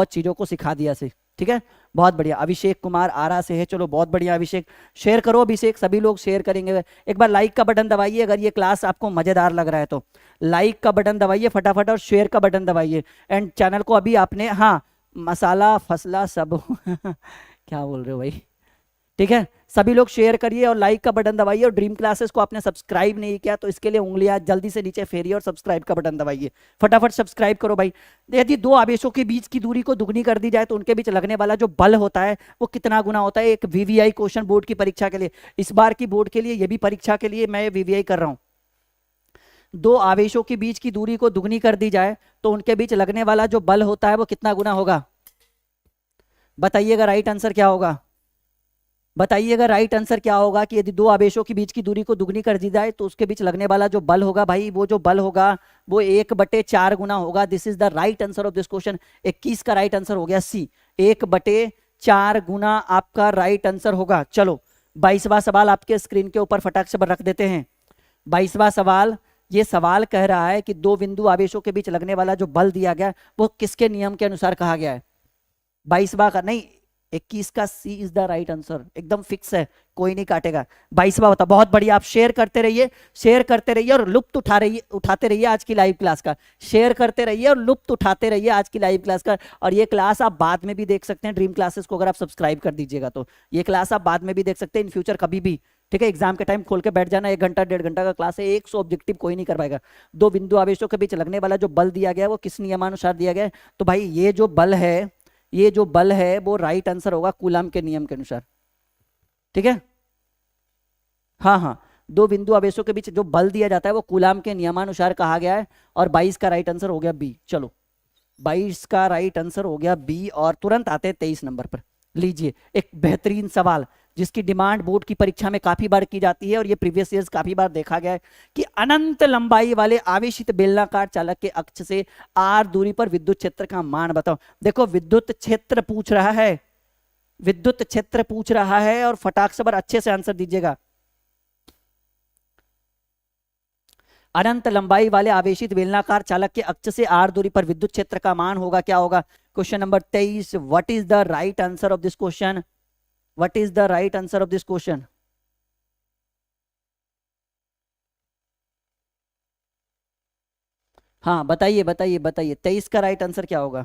चीजों को सिखा दिया से, ठीक है, बहुत बढ़िया। अभिषेक कुमार आरा से है, चलो बहुत बढ़िया अभिषेक, शेयर करो अभिषेक, सभी लोग शेयर करेंगे। एक बार लाइक का बटन दबाइए अगर ये क्लास आपको मजेदार लग रहा है तो, लाइक का बटन दबाइए फटाफट और शेयर का बटन दबाइए। एंड चैनल को अभी आपने, हाँ मसाला फसला सब क्या बोल रहे हो भाई, ठीक है, सभी लोग शेयर करिए और लाइक का बटन दबाइए। और ड्रीम क्लासेस को आपने सब्सक्राइब नहीं किया तो इसके लिए उंगलियां जल्दी से नीचे फेरिए और सब्सक्राइब का बटन दबाइए, फटाफट सब्सक्राइब करो भाई। यदि दो आवेशों के बीच की दूरी को दुगनी कर दी जाए तो उनके बीच लगने वाला जो बल होता है वो कितना गुना होता है? एक वीवीआई क्वेश्चन बोर्ड की परीक्षा के लिए, इस बार की बोर्ड के लिए, ये भी परीक्षा के लिए मैं वीवीआई कर रहा हूं। दो आवेशों के बीच की दूरी को दुगनी कर दी जाए तो उनके बीच लगने वाला जो बल होता है वो कितना गुना होगा? बताइएगा राइट आंसर क्या होगा? बताइएगा राइट आंसर क्या होगा कि यदि दो आवेशों के बीच की दूरी को दुगनी कर दी जाए तो उसके बीच लगने वाला जो बल होगा भाई, वो जो बल होगा वो 1/4 गुना होगा। This is the right answer of this question. 21 का राइट आंसर हो गया सी, 1/4 गुना आपका राइट आंसर होगा। चलो 22वां सवाल आपके स्क्रीन के ऊपर फटाक से रख देते हैं। 22वां सवाल, ये सवाल कह रहा है कि दो बिंदु आवेशों के बीच लगने वाला जो बल दिया गया वो किसके नियम के अनुसार कहा गया है? 22वां का नहीं, 21 का C is the right answer, एकदम फिक्स है, कोई नहीं काटेगा। 22वां बता, बहुत बढ़िया, आप शेयर करते रहिए, शेयर करते रहिए और लुत्फ उठाते रहिए आज की लाइव क्लास का, शेयर करते रहिए और लुत्फ उठाते रहिए आज की लाइव क्लास का। और ये क्लास आप बाद में भी देख सकते हैं, ड्रीम क्लासेस को अगर आप सब्सक्राइब कर दीजिएगा तो ये क्लास आप बाद में भी देख सकते हैं इन फ्यूचर कभी भी, ठीक है। एग्जाम के टाइम खोल के बैठ जाना, 1 घंटा 1.5 घंटा का क्लास है, 100 ऑब्जेक्टिव कोई नहीं कर पाएगा। दो बिंदु आवेशों के बीच लगने वाला जो बल दिया गया है वो किस नियमानुसार दिया गया है? तो भाई ये जो बल है, ये जो बल है वो राइट आंसर होगा कूलाम के नियम के अनुसार, ठीक है। हाँ हाँ, दो बिंदु आवेशों के बीच जो बल दिया जाता है वो कूलाम के नियमानुसार कहा गया है। और 22 का राइट आंसर हो गया बी। चलो 22 का राइट आंसर हो गया बी। और तुरंत आते हैं 23 नंबर पर। लीजिए एक बेहतरीन सवाल जिसकी डिमांड बोर्ड की परीक्षा में काफी बार की जाती है और ये प्रीवियस ईयर्स काफी बार देखा गया है कि अनंत लंबाई वाले आवेशित बेलनाकार चालक के अक्ष से आर दूरी पर विद्युत क्षेत्र का मान बताओ। देखो विद्युत क्षेत्र पूछ रहा है, विद्युत क्षेत्र पूछ रहा है और फटाक से अच्छे से आंसर दीजिएगा। अनंत लंबाई वाले आवेशित बेलनाकार चालक के अक्ष से आर दूरी पर विद्युत क्षेत्र का मान होगा, क्या होगा? Question number 23, what is the right answer of this question? What is the right answer of this question? हाँ बताइए बताइए बताइए, 23 का राइट आंसर क्या होगा?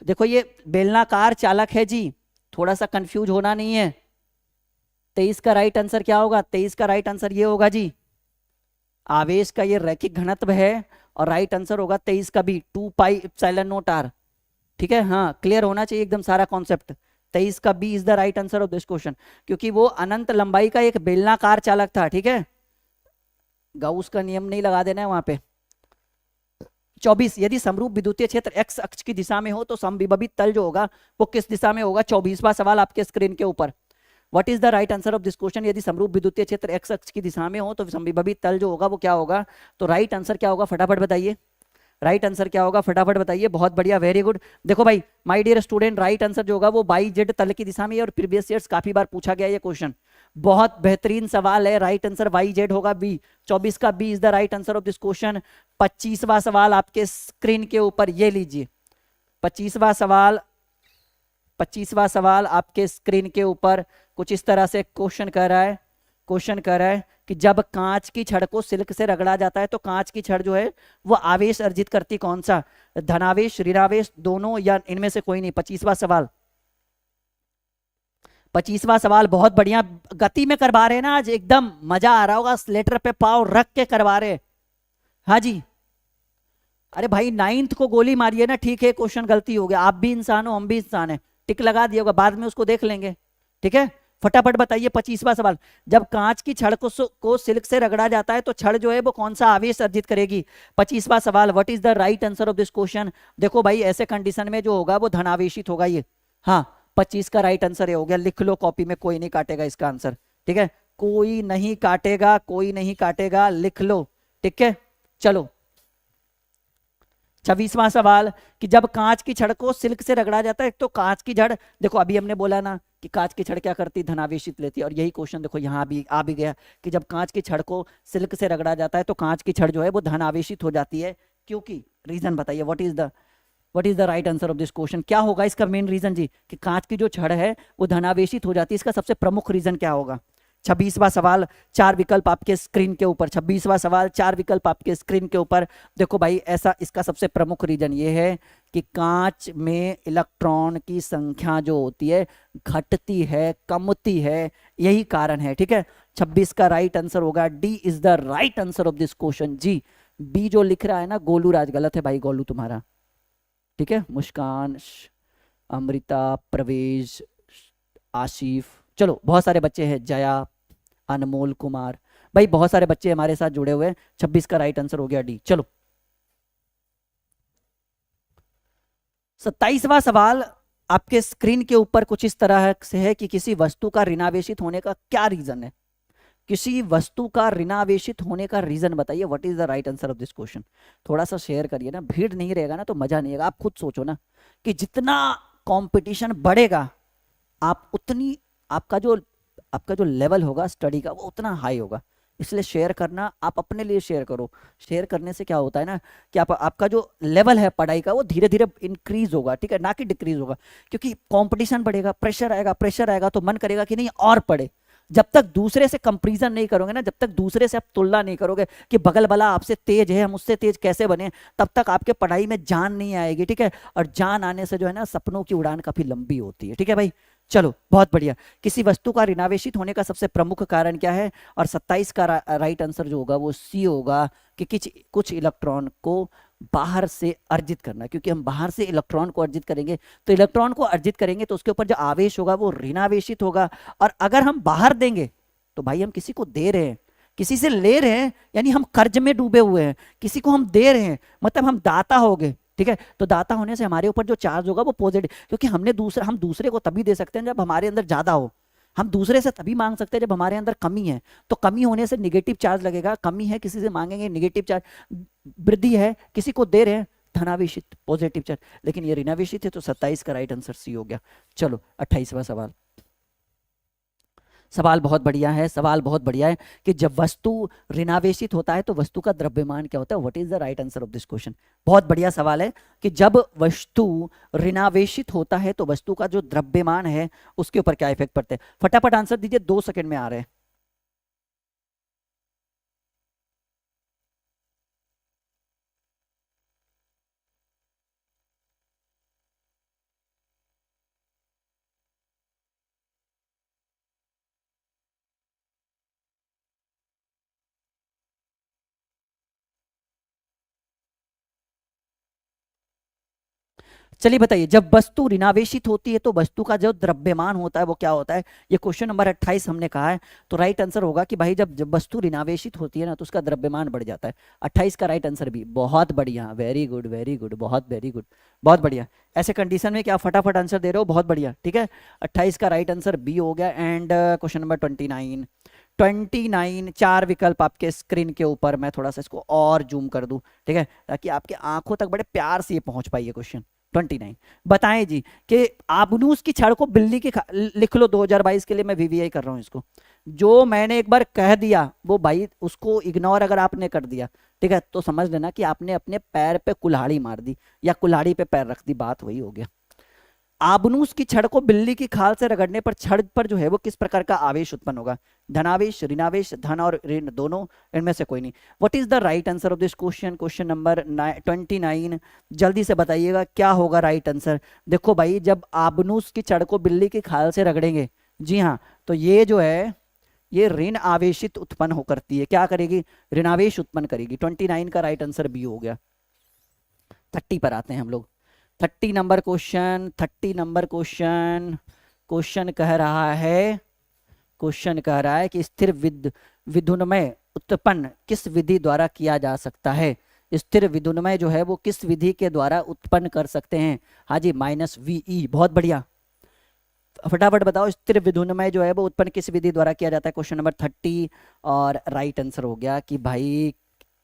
देखो ये बेलनाकार चालक है जी, थोड़ा सा कंफ्यूज होना नहीं है। 23 का राइट आंसर क्या होगा? 23 का राइट आंसर ये होगा जी, आवेश का ये रैखिक घनत्व है और राइट आंसर होगा 23 का भी 2πε0r, ठीक है। हाँ क्लियर होना चाहिए एकदम सारा कॉन्सेप्ट। 23 का B is the right answer of this question, क्योंकि वो अनंत लंबाई का एक बेलनाकार चालक था, ठीक है। गाउस का नियम नहीं लगा देना है वहां पे। 24, यदि समरूप विद्युतीय क्षेत्र एक्स अक्ष की दिशा में हो तो समविभवी तल जो होगा वो किस दिशा में होगा? 24वां सवाल आपके स्क्रीन के ऊपर। What is the right answer of this question? यदि समरूप विद्युतीय क्षेत्र एक्स अक्ष की दिशा में हो तो समविभवी तल जो होगा वो क्या होगा? तो राइट आंसर क्या होगा फटाफट बताइए, राइट आंसर क्या होगा फटाफट बताइए। बहुत बढ़िया, वेरी गुड। देखो भाई my dear student, right answer जो होगा वो बाई जेड तल की दिशा में, और प्रीवियस ईयर्स काफी बार पूछा गया ये क्वेश्चन, बहुत बेहतरीन सवाल है। राइट आंसर वाई जेड होगा बी, 24 का B is the right answer of this question. 25वां सवाल आपके स्क्रीन के ऊपर, ये लीजिए 25वां सवाल। 25वां सवाल आपके स्क्रीन के ऊपर कुछ इस तरह से क्वेश्चन कर रहा है। क्वेश्चन कर रहा है कि जब कांच की छड़ को सिल्क से रगड़ा जाता है तो कांच की छड़ जो है वो आवेश अर्जित करती कौन सा, धनावेश, ऋणावेश, दोनों, या इनमें से कोई नहीं। 25वां सवाल, 25वां सवाल बहुत बढ़िया गति में करवा रहे हैं ना आज, एकदम मजा आ रहा होगा, स्लेटर पे पाव रख के करवा रहे। हाँ जी, अरे भाई 9th को गोली मारिए ना, ठीक है क्वेश्चन गलती हो गया, आप भी इंसान हो हम भी इंसान है, टिक लगा दिया होगा, बाद में उसको देख लेंगे, ठीक है। फटाफट बताइए 25वां सवाल, जब कांच की छड़ को सिल्क से रगड़ा जाता है तो छड़ जो है वो कौन सा आवेश अर्जित करेगी। 25वां सवाल, what is the right answer of this question. देखो भाई ऐसे कंडीशन में जो होगा वो धनावेशित होगा ये। हाँ 25 का राइट आंसर ये हो गया, लिख लो कॉपी में, कोई नहीं काटेगा इसका आंसर, ठीक है, कोई नहीं काटेगा, कोई नहीं काटेगा, लिख लो, ठीक है। चलो 26वां सवाल कि जब कांच की छड़ को सिल्क से रगड़ा जाता है तो कांच की जड़, देखो अभी हमने बोला ना कि कांच की छड़ क्या करती, धनावेशित लेती है, और यही क्वेश्चन देखो यहाँ भी आ भी गया कि जब कांच की छड़ को सिल्क से रगड़ा जाता है तो कांच की छड़ जो है वो धनावेशित हो जाती है, क्योंकि रीजन बताइए, what is the right answer of this question, क्या होगा इसका मेन रीजन जी कि कांच की जो छड़ है वो धनावेशित हो जाती है, इसका सबसे प्रमुख रीजन क्या होगा। 26वां सवाल, 4 विकल्प आपके स्क्रीन के ऊपर, 26वां सवाल 4 विकल्प आपके स्क्रीन के ऊपर। देखो भाई ऐसा, इसका सबसे प्रमुख रीजन ये है कि कांच में इलेक्ट्रॉन की संख्या जो होती है घटती है, कमती है, यही कारण है, ठीक है। 26 का राइट आंसर होगा D is the right answer of this question जी। बी जो लिख रहा है ना गोलू राज, गलत है भाई गोलू तुम्हारा, ठीक है। मुस्कान, अमृता, प्रवेश, आशिफ, चलो बहुत सारे बच्चे हैं, जया, अनमोल कुमार, भाई बहुत सारे बच्चे हमारे साथ जुड़े हुए हैं। 26 का राइट आंसर हो गया डी। चलो 27वां सवाल आपके स्क्रीन के ऊपर कुछ इस तरह से है कि किसी वस्तु का ऋणावेशित होने का क्या रीजन है, किसी वस्तु का ऋणावेशित होने का रीजन बताइए, what is the right answer of this question. थोड़ा सा शेयर करिए ना, भीड़ नहीं रहेगा ना तो मजा नहीं आएगा। आप खुद सोचो ना कि जितना कंपटीशन बढ़ेगा आप उतनी आपका जो लेवल होगा स्टडी का वो उतना हाई होगा, इसलिए शेयर करना, आप अपने लिए शेयर करो। शेयर करने से क्या होता है ना कि आपका जो लेवल है पढ़ाई का वो धीरे धीरे इंक्रीज होगा, ठीक है, ना कि डिक्रीज होगा, क्योंकि कंपटीशन बढ़ेगा, प्रेशर आएगा तो मन करेगा कि नहीं और पढ़े। जब तक दूसरे से कंपैरिजन नहीं करोगे ना, जब तक दूसरे से आप तुलना नहीं करोगे कि बगल वाला आपसे तेज है हम उससे तेज कैसे बने, तब तक आपके पढ़ाई में जान नहीं आएगी, ठीक है। और जान आने से जो है ना सपनों की उड़ान काफी लंबी होती है, ठीक है भाई। चलो बहुत बढ़िया, किसी वस्तु का ऋणावेशित होने का सबसे प्रमुख कारण क्या है, और 27 का राइट आंसर जो होगा वो सी होगा कि कुछ इलेक्ट्रॉन को बाहर से अर्जित करना, क्योंकि हम बाहर से इलेक्ट्रॉन को अर्जित करेंगे तो इलेक्ट्रॉन को अर्जित करेंगे तो उसके ऊपर जो आवेश होगा वो ऋणावेशित होगा, और अगर हम बाहर देंगे तो भाई हम किसी को दे रहे हैं, किसी से ले रहे हैं, यानी हम कर्ज में डूबे हुए हैं, किसी को हम दे रहे हैं मतलब हम दाता हो गए, ठीक है। तो दाता होने से हमारे ऊपर जो चार्ज होगा वो पॉजिटिव, क्योंकि हम दूसरे को तभी दे सकते हैं जब हमारे अंदर ज्यादा हो, हम दूसरे से तभी मांग सकते हैं जब हमारे अंदर कमी है, तो कमी होने से निगेटिव चार्ज लगेगा, कमी है किसी से मांगेंगे निगेटिव चार्ज, वृद्धि है किसी को दे रहे हैं धनावेशित पॉजिटिव चार्ज, लेकिन ये ऋणावेशित है तो 27 का राइट आंसर सी हो गया। चलो 28वां सवाल, सवाल बहुत बढ़िया है, सवाल बहुत बढ़िया है कि जब वस्तु ऋणावेशित होता है तो वस्तु का द्रव्यमान क्या होता है, what is the right answer of this question. बहुत बढ़िया सवाल है कि जब वस्तु ऋणावेशित होता है तो वस्तु का जो द्रव्यमान है उसके ऊपर क्या इफेक्ट पड़ता है। फटाफट आंसर दीजिए, 2 सेकंड में आ रहे हैं। चलिए बताइए, जब वस्तु ऋणावेशित होती है तो वस्तु का जो द्रव्यमान होता है वो क्या होता है, ये क्वेश्चन नंबर 28 हमने कहा है, तो राइट आंसर होगा कि भाई जब वस्तु ऋणावेशित होती है ना तो उसका द्रव्यमान बढ़ जाता है। 28 का राइट आंसर भी, बहुत बढ़िया, वेरी गुड वेरी गुड, बहुत वेरी गुड, बहुत बढ़िया। ऐसे कंडीशन में क्या फटाफट आंसर दे रहे हो, बहुत बढ़िया, ठीक है। 28 का राइट आंसर बी हो गया। एंड क्वेश्चन नंबर 29, 4 विकल्प आपके स्क्रीन के ऊपर, मैं थोड़ा सा इसको और जूम कर दूं, ठीक है, ताकि आपके आंखों तक बड़े प्यार से ये पहुंच पाइए। क्वेश्चन 29 बताएं जी कि आबनूस की छड़ को बिल्ली की लिख लो 2022 के लिए, मैं वीवीआई कर रहा हूं इसको, जो मैंने एक बार कह दिया वो भाई उसको इग्नोर अगर आपने कर दिया, ठीक है, तो समझ लेना कि आपने अपने पैर पे कुल्हाड़ी मार दी या कुल्हाड़ी पे पैर रख दी, बात वही हो गया। आबनूस की छड़ को बिल्ली की खाल से रगड़ने पर छड़ पर जो है वो किस प्रकार का आवेश उत्पन्न होगा? धनावेश, ऋणावेश, धन और ऋण दोनों, इनमें से कोई नहीं। What is the right answer of this question? Question number 29। जल्दी से बताइएगा क्या होगा राइट आंसर। देखो भाई, जब आबनूस की छड़ को बिल्ली की खाल से रगड़ेंगे, जी हाँ, तो ये जो है ये ऋण आवेशित उत्पन्न हो करती है। क्या करेगी? ऋणावेश उत्पन्न करेगी। 29 का राइट आंसर बी हो गया। 30 पर आते हैं हम लोग। 30 number question, 30 number question. Question कह रहा है, क्वेश्चन कह रहा है कि स्थिर विधुनमय उत्पन्न किस विधि द्वारा किया जा सकता है? स्थिर विधुनमय जो है वो किस विधि के द्वारा उत्पन्न कर सकते हैं? हाँ जी, -VE। बहुत बढ़िया, फटाफट बताओ, स्थिर विधुनमय जो है वो उत्पन्न किस विधि द्वारा किया जाता है? Question number 30। और राइट आंसर हो गया कि भाई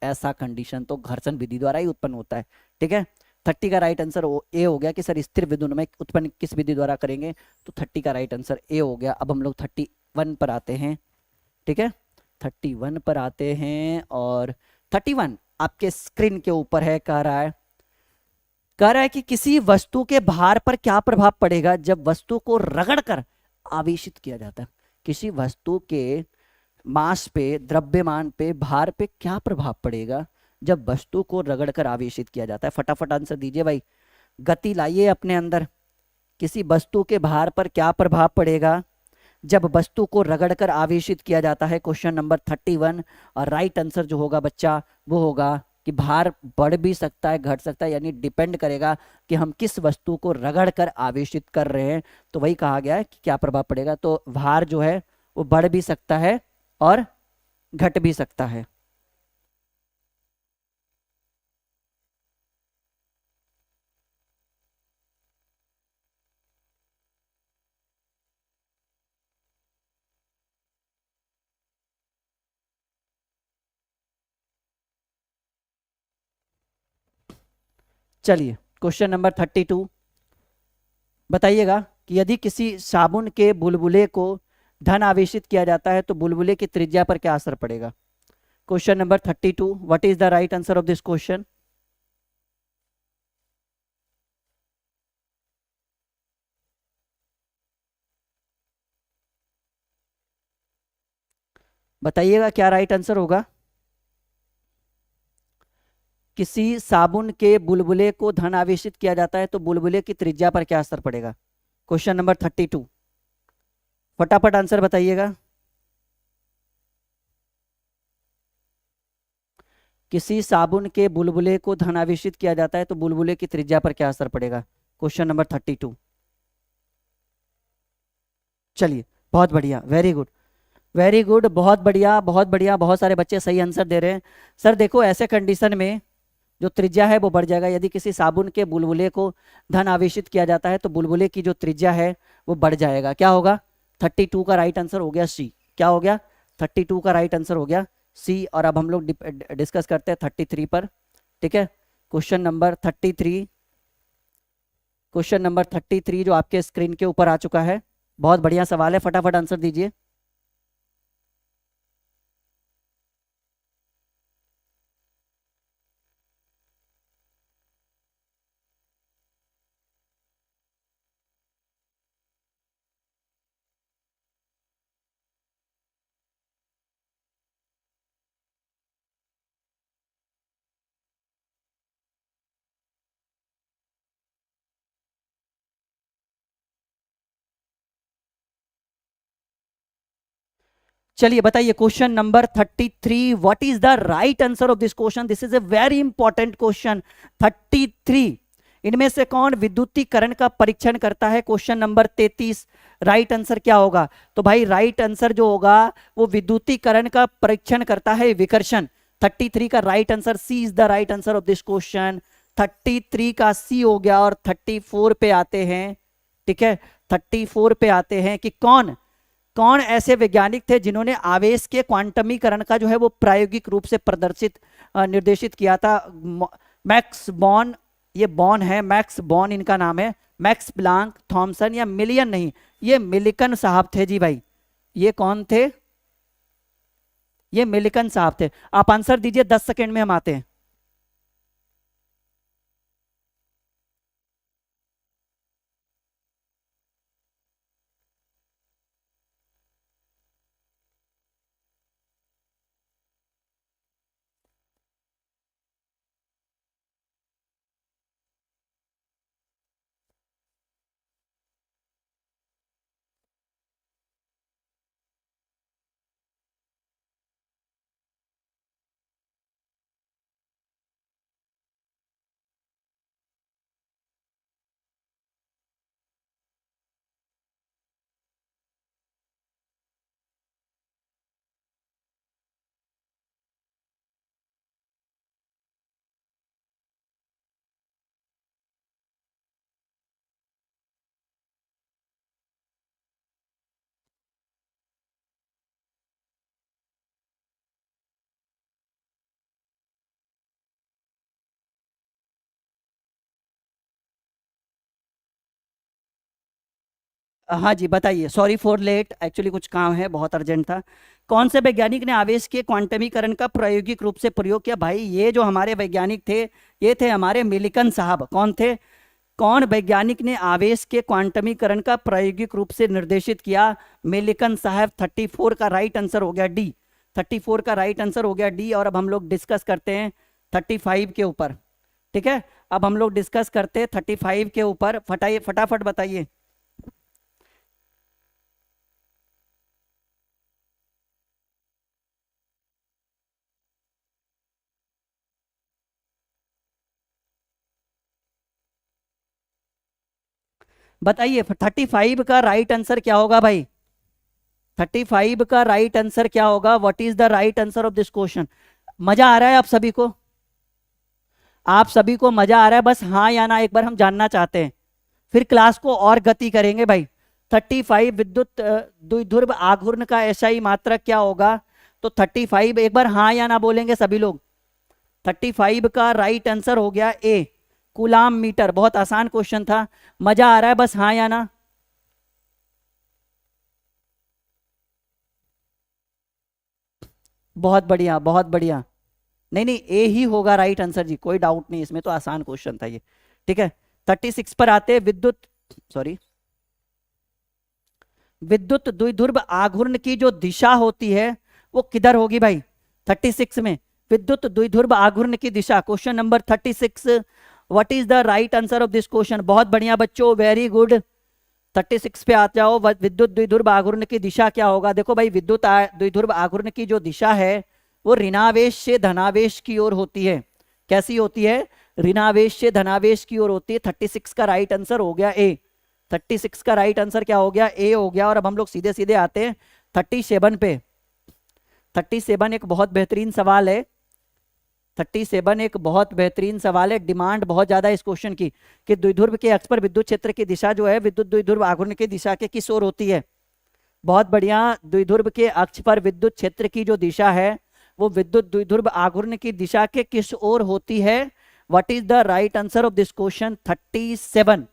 ऐसा कंडीशन तो घर्षण विधि द्वारा ही उत्पन्न होता है। ठीक है, 30 का राइट आंसर ए हो गया कि सर स्थिर विधुनमय उत्पन्न किस विधि द्वारा करेंगे, तो 30 का राइट आंसर ए हो गया। अब हम लोग 31 पर आते हैं। ठीक है, 31 पर आते हैं और 31 आपके स्क्रीन के ऊपर है। कह रहा है कि किसी वस्तु के भार पर क्या प्रभाव पड़ेगा जब वस्तु को रगड़कर आवेशित किया जाता है? किसी वस्तु के मास पे, द्रव्यमान पे, भार पे क्या प्रभाव पड़ेगा जब वस्तु को रगड़कर आवेशित किया जाता है? फटाफट आंसर दीजिए भाई, गति लाइए अपने अंदर। किसी वस्तु के भार पर क्या प्रभाव पड़ेगा जब वस्तु को रगड़कर आवेशित किया जाता है? Question number 31। और राइट आंसर जो होगा बच्चा वो होगा कि भार बढ़ भी सकता है, घट सकता है, यानी डिपेंड करेगा कि हम किस वस्तु को रगड़कर आवेशित कर रहे हैं। तो वही कहा गया है कि क्या प्रभाव पड़ेगा। तो भार जो है वो बढ़ भी सकता है और घट भी सकता है। चलिए, क्वेश्चन नंबर 32 बताइएगा कि यदि किसी साबुन के बुलबुले को धन आवेशित किया जाता है तो बुलबुले की त्रिज्या पर क्या असर पड़ेगा? Question number 32, what is the right answer of this question? बताइएगा क्या राइट आंसर होगा। किसी साबुन के बुलबुले को धन आवेशित किया जाता है तो बुलबुले की त्रिज्या पर क्या असर पड़ेगा? क्वेश्चन नंबर 32, फटाफट आंसर बताइएगा। किसी साबुन के बुलबुले को धन आवेशित किया जाता है तो बुलबुले की त्रिज्या पर क्या असर पड़ेगा? Question number 32। चलिए, बहुत बढ़िया, वेरी गुड, वेरी गुड, बहुत बढ़िया, बहुत बढ़िया, बहुत सारे बच्चे सही आंसर दे रहे हैं। सर देखो, ऐसे कंडीशन में जो त्रिज्या है वो बढ़ जाएगा। यदि किसी साबुन के बुलबुले को धन आवेशित किया जाता है तो बुलबुले की जो त्रिज्या है वो बढ़ जाएगा। क्या होगा? 32 का राइट आंसर हो गया सी। क्या हो गया? 32 का राइट आंसर हो गया सी। और अब हम लोग डिस्कस करते हैं 33 पर। ठीक है, क्वेश्चन नंबर 33, क्वेश्चन नंबर 33 जो आपके स्क्रीन के ऊपर आ चुका है। बहुत बढ़िया सवाल है, फटाफट आंसर दीजिए। चलिए बताइए, question number 33, what is the right answer of this question? This is a very important question. 33, इनमें से कौन विद्युतीकरण का परीक्षण करता है? क्वेश्चन नंबर 33, राइट आंसर क्या होगा? तो भाई राइट आंसर जो होगा वो विद्युतीकरण का परीक्षण करता है विकर्षण। 33 का right answer C is the right answer of this question. 33 का सी हो गया। और 34 पे आते हैं। ठीक है, 34 पे आते हैं कि कौन कौन ऐसे वैज्ञानिक थे जिन्होंने आवेश के क्वांटमीकरण का जो है वो प्रायोगिक रूप से प्रदर्शित निर्देशित किया था? मैक्स बॉर्न, ये बॉर्न है, मैक्स बॉर्न इनका नाम है। मैक्स प्लांक, थॉमसन या मिलियन नहीं, ये मिलिकन साहब थे जी भाई। ये कौन थे? ये मिलिकन साहब थे। आप आंसर दीजिए, 10 सेकेंड में हम आते हैं। हाँ जी बताइए, सॉरी फॉर लेट, एक्चुअली कुछ काम है, बहुत अर्जेंट था। कौन से वैज्ञानिक ने आवेश के क्वांटमीकरण का प्रायोगिक रूप से प्रयोग किया? भाई ये जो हमारे वैज्ञानिक थे, ये थे हमारे मिलिकन साहब। कौन थे? कौन वैज्ञानिक ने आवेश के क्वांटमीकरण का प्रायोगिक रूप से निर्देशित किया? मिलिकन साहब। 34 का राइट आंसर हो गया डी। 34 का राइट आंसर हो गया डी। और अब हम लोग डिस्कस करते हैं 35 के ऊपर। ठीक है, अब हम लोग डिस्कस करते हैं 35 के ऊपर। फटाइए, फटाफट बताइए। बताइए 35 का राइट आंसर क्या होगा भाई? 35 का राइट आंसर क्या होगा? What is the right answer of this question? मजा आ रहा है आप सभी को? आप सभी को मजा आ रहा है? बस हाँ या ना एक बार हम जानना चाहते हैं, फिर क्लास को और गति करेंगे भाई। 35 विद्युत द्विध्रुव आघूर्ण का एसआई मात्रक क्या होगा? तो 35, एक बार हाँ या ना बोलेंगे सभी लोग। 35 का राइट आंसर हो गया ए, कूलाम मीटर। बहुत आसान क्वेश्चन था। मजा आ रहा है? बस हाँ या ना। बहुत बढ़िया, बहुत बढ़िया। नहीं नहीं, ए ही होगा राइट आंसर जी, कोई डाउट नहीं इसमें, तो आसान क्वेश्चन था ये। ठीक है, 36 पर आते हैं। विद्युत, सॉरी, विद्युत द्विध्रुव आघूर्ण की जो दिशा होती है वो किधर होगी भाई? 36 में विद्युत द्विध्रुव आघूर्ण की दिशा, question number 36। What is the right answer of this question? बहुत बढ़िया बच्चों, वेरी गुड। 36 पे आ जाओ। विद्युत द्विध्रुव आघूर्ण की दिशा क्या होगा? देखो भाई, विद्युत द्विध्रुव आघूर्ण की जो दिशा है वो ऋणावेश से धनावेश की ओर होती है। कैसी होती है? ऋणावेश से धनावेश की ओर होती है। 36 का राइट आंसर हो गया ए। 36 का राइट आंसर क्या हो गया? ए हो गया। और अब हम लोग सीधे सीधे आते हैं 37 पे। 37 एक बहुत बेहतरीन सवाल है। 37 एक बहुत बेहतरीन सवाल है। डिमांड बहुत ज्यादा है इस क्वेश्चन की कि द्विध्रुव के अक्ष पर विद्युत क्षेत्र की दिशा जो है विद्युत द्विध्रुव आघूर्ण की दिशा के किस ओर होती है? बहुत बढ़िया। द्विध्रुव के अक्ष पर विद्युत क्षेत्र की जो दिशा है वो विद्युत द्विध्रुव आघूर्ण की दिशा के किस ओर होती है? What is the right answer of this question? 37।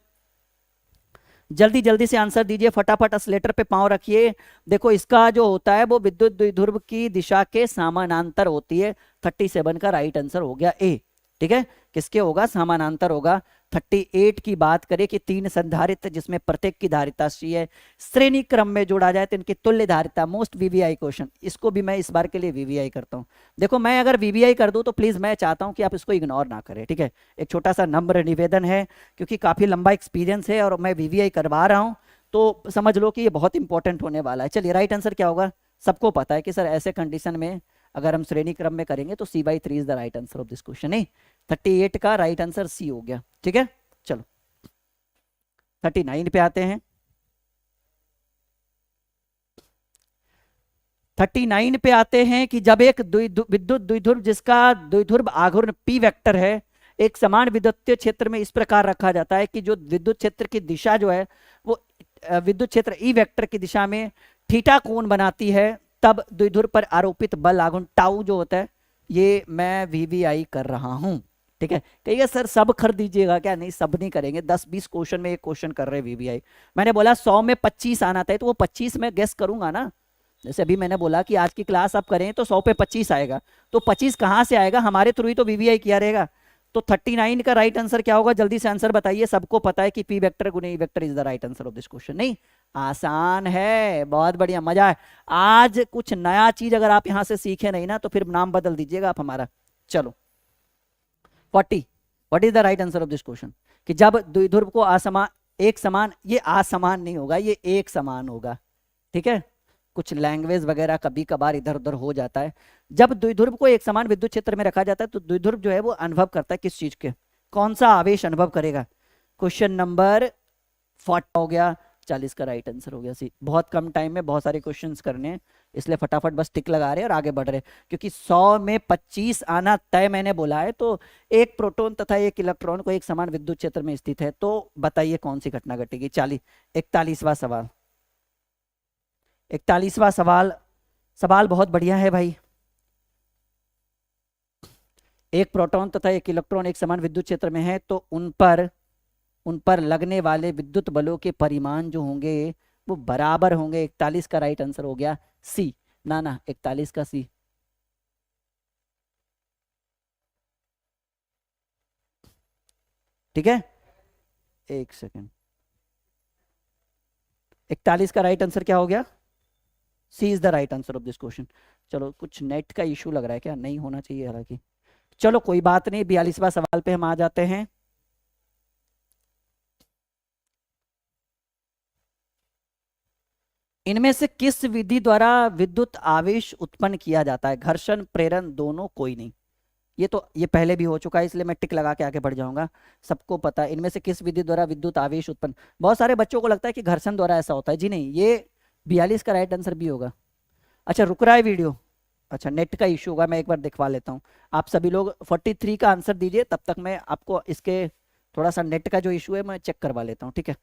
जल्दी जल्दी से आंसर दीजिए, फटाफट अस्लेटर पे पांव रखिए। देखो इसका जो होता है वो विद्युत द्विध्रुव की दिशा के समानांतर होती है। 37 का राइट आंसर हो गया ए। ठीक है, किसके होगा? समानांतर होगा। 38 की बात करें कि 3 संधारित्र जिसमें प्रत्येक की धारिता सी है, श्रेणी क्रम में जोड़ा जाए तो इनकी तुल्य धारिता। मोस्ट वीवीआई क्वेश्चन, इसको भी मैं इस बार के लिए वीवीआई करता हूं। देखो मैं अगर वीवीआई कर दूं तो प्लीज मैं चाहता हूं कि आप इसको इग्नोर ना करें। ठीक है, एक छोटा सा नम्र निवेदन है, क्योंकि काफी लंबा एक्सपीरियंस है और मैं वीवीआई करवा रहा हूं, तो समझ लो कि ये बहुत इंपॉर्टेंट होने वाला है। चलिए, राइट आंसर क्या होगा? सबको पता है कि सर ऐसे कंडीशन में अगर हम श्रेणी क्रम में करेंगे तो C/3 is the right answer of this question. नहीं, 38 का राइट आंसर सी हो गया। ठीक है, चलो 39 पे आते हैं। 39 पे आते हैं कि जब एक विद्युत द्विध्रुव जिसका द्विध्रुव आघूर्ण P वेक्टर है एक समान विद्युतीय क्षेत्र में इस प्रकार रखा जाता है कि जो विद्युत क्षेत्र की दिशा जो है वो विद्युत क्षेत्र E वेक्टर की दिशा में थीटा कोण बनाती है, तब द्विध्रुव पर आरोपित बल आघूर्ण टाउ जो होता है, ये मैं वीवीआई कर रहा हूं। ठीक है, कहिए सर सब कर दीजिएगा क्या? नहीं, सब नहीं करेंगे। 10-20 क्वेश्चन में एक क्वेश्चन कर रहे हैं वीवीआई। मैंने बोला 100 में 25 आना था, तो वो 25 में गेस करूंगा ना। जैसे अभी मैंने बोला कि आज की क्लास आप करें तो 100 पे 25 आएगा, तो 25 कहां से आएगा? हमारे थ्रू ही तो वीवीआई किया रहेगा। तो 39 का राइट आंसर क्या होगा? जल्दी से आंसर बताइए। सबको पता है कि पी वेक्टर गुने E vector is the right answer of this question. नहीं, आसान है, बहुत बढ़िया, मजा है। आज कुछ नया चीज अगर आप यहां से सीखे नहीं ना तो फिर नाम बदल दीजिएगा आप हमारा। चलो 40, what is the right answer of this question? कि जब द्विध्रुव को असमान, एक समान, ये असमान नहीं होगा, ये एक समान होगा। ठीक है, कुछ लैंग्वेज वगैरह कभी कभार इधर उधर हो जाता है। जब द्विध्रुव को एक समान विद्युत क्षेत्र में रखा जाता है तो द्विध्रुव जो है वो अनुभव करता है किस चीज के? कौन सा आवेश अनुभव करेगा? क्वेश्चन नंबर 40 हो गया। 40 का राइट आंसर हो गया सी। बहुत कम टाइम में बहुत सारे क्वेश्चंस करने हैं, इसलिए फटाफट बस टिक लगा रहे हैं और आगे बढ़ रहे हैं, क्योंकि 100 में 25 आना तय मैंने बोला है। तो एक प्रोटॉन तथा एक इलेक्ट्रॉन को एक समान विद्युत क्षेत्र में स्थित है, तो बताइए कौन सी घटना घटेगी? 41वां सवाल। 41वां सवाल, सवाल बहुत बढ़िया है भाई। एक प्रोटॉन तथा एक इलेक्ट्रॉन एक समान विद्युत क्षेत्र में है तो उन पर लगने वाले विद्युत बलों के परिमाण जो होंगे वो बराबर होंगे। 41 का राइट आंसर हो गया सी। ना ना, 41 का सी। ठीक है, एक सेकेंड। 41 का राइट आंसर क्या हो गया? C is the right answer of this question. चलो, कुछ नेट का इशू लग रहा है क्या? नहीं होना चाहिए हालांकि। चलो कोई बात नहीं, 42वां सवाल पे हम आ जाते हैं। इनमें से किस विधि द्वारा विद्युत आवेश उत्पन्न किया जाता है? घर्षण, प्रेरण, दोनों, कोई नहीं। ये पहले भी हो चुका है, इसलिए मैं टिक लगा के आगे बढ़ जाऊंगा। सबको पता है इनमें से किस विधि द्वारा विद्युत आवेश उत्पन्न। बहुत सारे बच्चों को लगता है कि घर्षण द्वारा ऐसा होता है। जी नहीं, ये 42 का राइट आंसर भी होगा। अच्छा, रुक रहा है वीडियो? अच्छा, नेट का इशू होगा, मैं एक बार दिखवा लेता हूँ। आप सभी लोग 43 का आंसर दीजिए, तब तक मैं आपको इसके थोड़ा सा नेट का जो इशू है मैं चेक करवा लेता हूँ, ठीक है?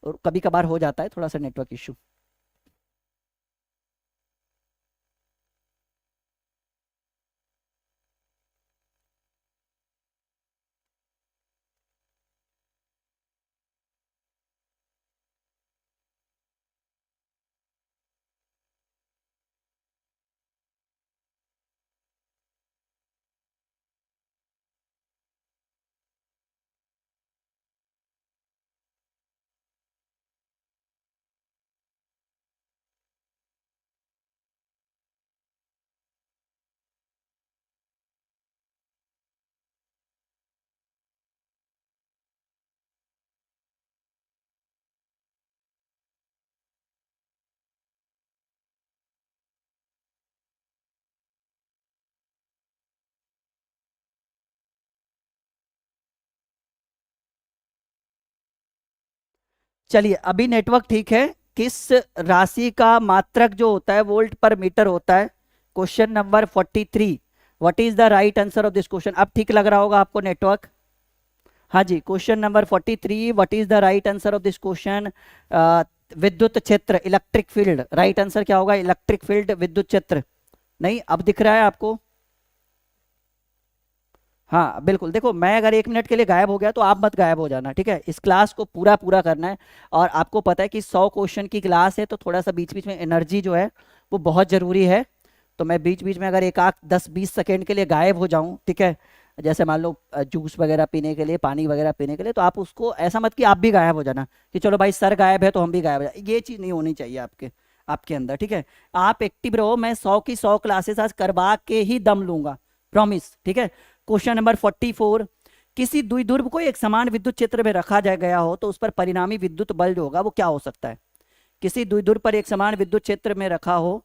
और कभी कभार हो जाता है थोड़ा सा नेटवर्क इशू। चलिए, अभी नेटवर्क ठीक है। किस राशि का मात्रक जो होता है वोल्ट पर मीटर होता है? Question number 43। What is the right answer of this question? अब ठीक लग रहा होगा आपको नेटवर्क? हाँ जी, question number 43, what is the right answer of this question? विद्युत क्षेत्र, इलेक्ट्रिक फील्ड। राइट आंसर क्या होगा? इलेक्ट्रिक फील्ड, विद्युत क्षेत्र। नहीं, अब दिख रहा है आपको? हाँ बिल्कुल। देखो, मैं अगर 1 मिनट के लिए गायब हो गया तो आप मत गायब हो जाना, ठीक है? इस क्लास को पूरा पूरा करना है। और आपको पता है कि 100 क्वेश्चन की क्लास है, तो थोड़ा सा बीच बीच में एनर्जी जो है वो बहुत ज़रूरी है। तो मैं बीच बीच में अगर एक आध 10-20 सेकेंड के लिए गायब हो जाऊं, ठीक है? जैसे मान लो जूस वगैरह पीने के लिए, पानी वगैरह पीने के लिए, तो आप उसको ऐसा मत कि आप भी गायब हो जाना कि चलो भाई सर गायब है तो हम भी गायब हो जाए। ये चीज़ नहीं होनी चाहिए आपके आपके अंदर, ठीक है? आप एक्टिव रहो। मैं 100 की 100 क्लासेस आज करवा के ही दम लूंगा, प्रॉमिस, ठीक है? Question number 44। किसी द्विध्रुव को एक समान विद्युत क्षेत्र में रखा जा गया हो तो उस पर परिणामी विद्युत बल जो होगा वो क्या हो सकता है? किसी द्विध्रुव पर एक समान विद्युत क्षेत्र में रखा हो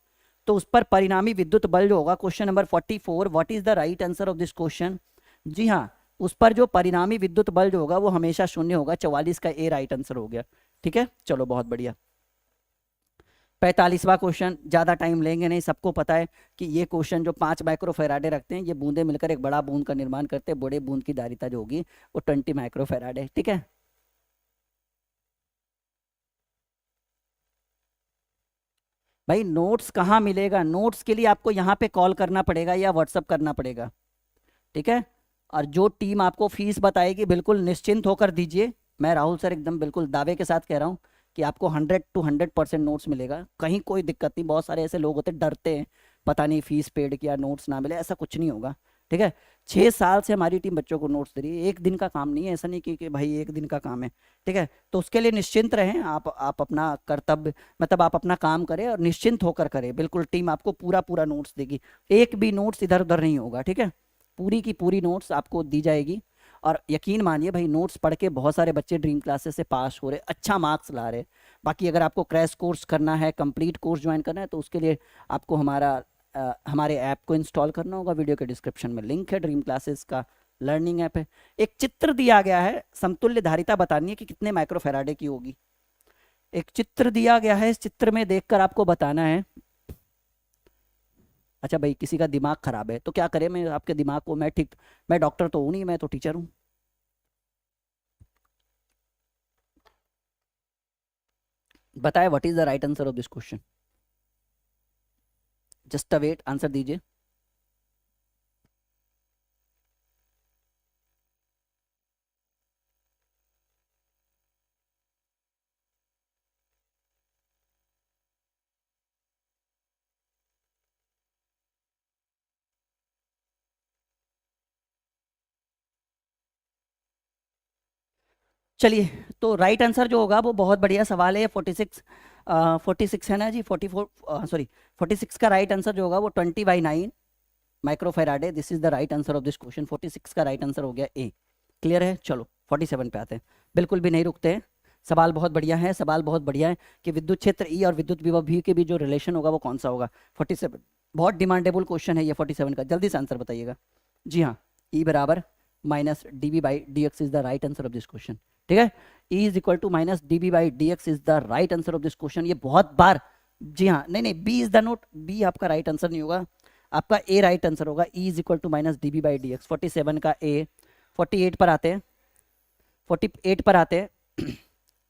तो उस पर परिणामी विद्युत बल जो होगा, question number 44, what is the right answer of this question? जी हाँ, उस पर जो परिणामी विद्युत बल जो होगा वो हमेशा शून्य होगा। 44 का ए राइट आंसर हो गया, ठीक है? चलो, बहुत बढ़िया। 45वां क्वेश्चन, ज्यादा टाइम लेंगे नहीं। सबको पता है कि ये क्वेश्चन जो 5 माइक्रोफेराडे रखते हैं, ये बूंदे मिलकर एक बड़ा बूंद का निर्माण करते हैं। बड़े बूंद की धारिता जो होगी वो 20 माइक्रोफेराडे है, ठीक है? भाई नोट्स कहाँ मिलेगा? नोट्स के लिए आपको यहाँ पे कॉल करना पड़ेगा या व्हाट्सअप करना पड़ेगा, ठीक है? और जो टीम आपको फीस बताएगी, बिल्कुल निश्चिंत होकर दीजिए। मैं राहुल सर एकदम बिल्कुल दावे के साथ कह रहा हूँ कि आपको 100 to 100% नोट्स मिलेगा। कहीं कोई दिक्कत नहीं। बहुत सारे ऐसे लोग होते डरते हैं, पता नहीं फीस पेड किया नोट्स ना मिले। ऐसा कुछ नहीं होगा, ठीक है? 6 साल से हमारी टीम बच्चों को नोट्स दे रही है। एक दिन का काम नहीं है, ऐसा नहीं कि भाई एक दिन का काम है, ठीक है? तो उसके लिए निश्चिंत रहें। आप अपना कर्तव्य, मतलब आप अपना काम करें और निश्चिंत होकर करें। बिल्कुल टीम आपको पूरा पूरा नोट्स देगी। एक भी नोट्स इधर उधर नहीं होगा, ठीक है? पूरी की पूरी नोट्स आपको दी जाएगी। और यकीन मानिए भाई, नोट्स पढ़ के बहुत सारे बच्चे ड्रीम क्लासेस से पास हो रहे, अच्छा मार्क्स ला रहे। बाकी अगर आपको क्रैश कोर्स करना है, कंप्लीट कोर्स ज्वाइन करना है, तो उसके लिए आपको हमारे ऐप को इंस्टॉल करना होगा। वीडियो के डिस्क्रिप्शन में लिंक है, ड्रीम क्लासेस का लर्निंग ऐप है। एक चित्र दिया गया है, समतुल्य धारिता बतानी है कि कितने माइक्रोफेराडे की होगी। एक चित्र दिया गया है, इस चित्र में देखकर आपको बताना है। अच्छा भाई, किसी का दिमाग खराब है तो क्या करें? मैं आपके दिमाग को, मैं डॉक्टर तो हूँ नहीं, मैं तो टीचर हूँ। बताए what is the right answer of this question? Just a wait, answer दीजिए। चलिए, तो राइट आंसर जो होगा वो बहुत बढ़िया सवाल है। 46 46 है ना जी, 44 सॉरी 46 का राइट आंसर जो होगा वो 20/9 माइक्रोफेराड है। This is the right answer of this question. 46 का राइट आंसर हो गया ए। क्लियर है? चलो 47 पे आते हैं। बिल्कुल भी नहीं रुकते हैं, सवाल बहुत बढ़िया है, सवाल बहुत बढ़िया है कि विद्युत क्षेत्र ई और विद्युत विभव वी के बीच जो रिलेशन होगा वो कौन सा होगा। 47 बहुत डिमांडेबल क्वेश्चन है ये 47 का। जल्दी से आंसर बताइएगा। जी हाँ, ई बराबर minus d B by d x is the right answer of this question. ठीक है, E is equal to minus d B by d x is the right answer of this question. ये बहुत बार, जी हाँ, नहीं नहीं, B is the not, B आपका राइट आंसर नहीं होगा, आपका ए राइट आंसर होगा। E is equal to minus d B by d x. 47 का ए। 48 पर आते हैं, 48 पर आते हैं।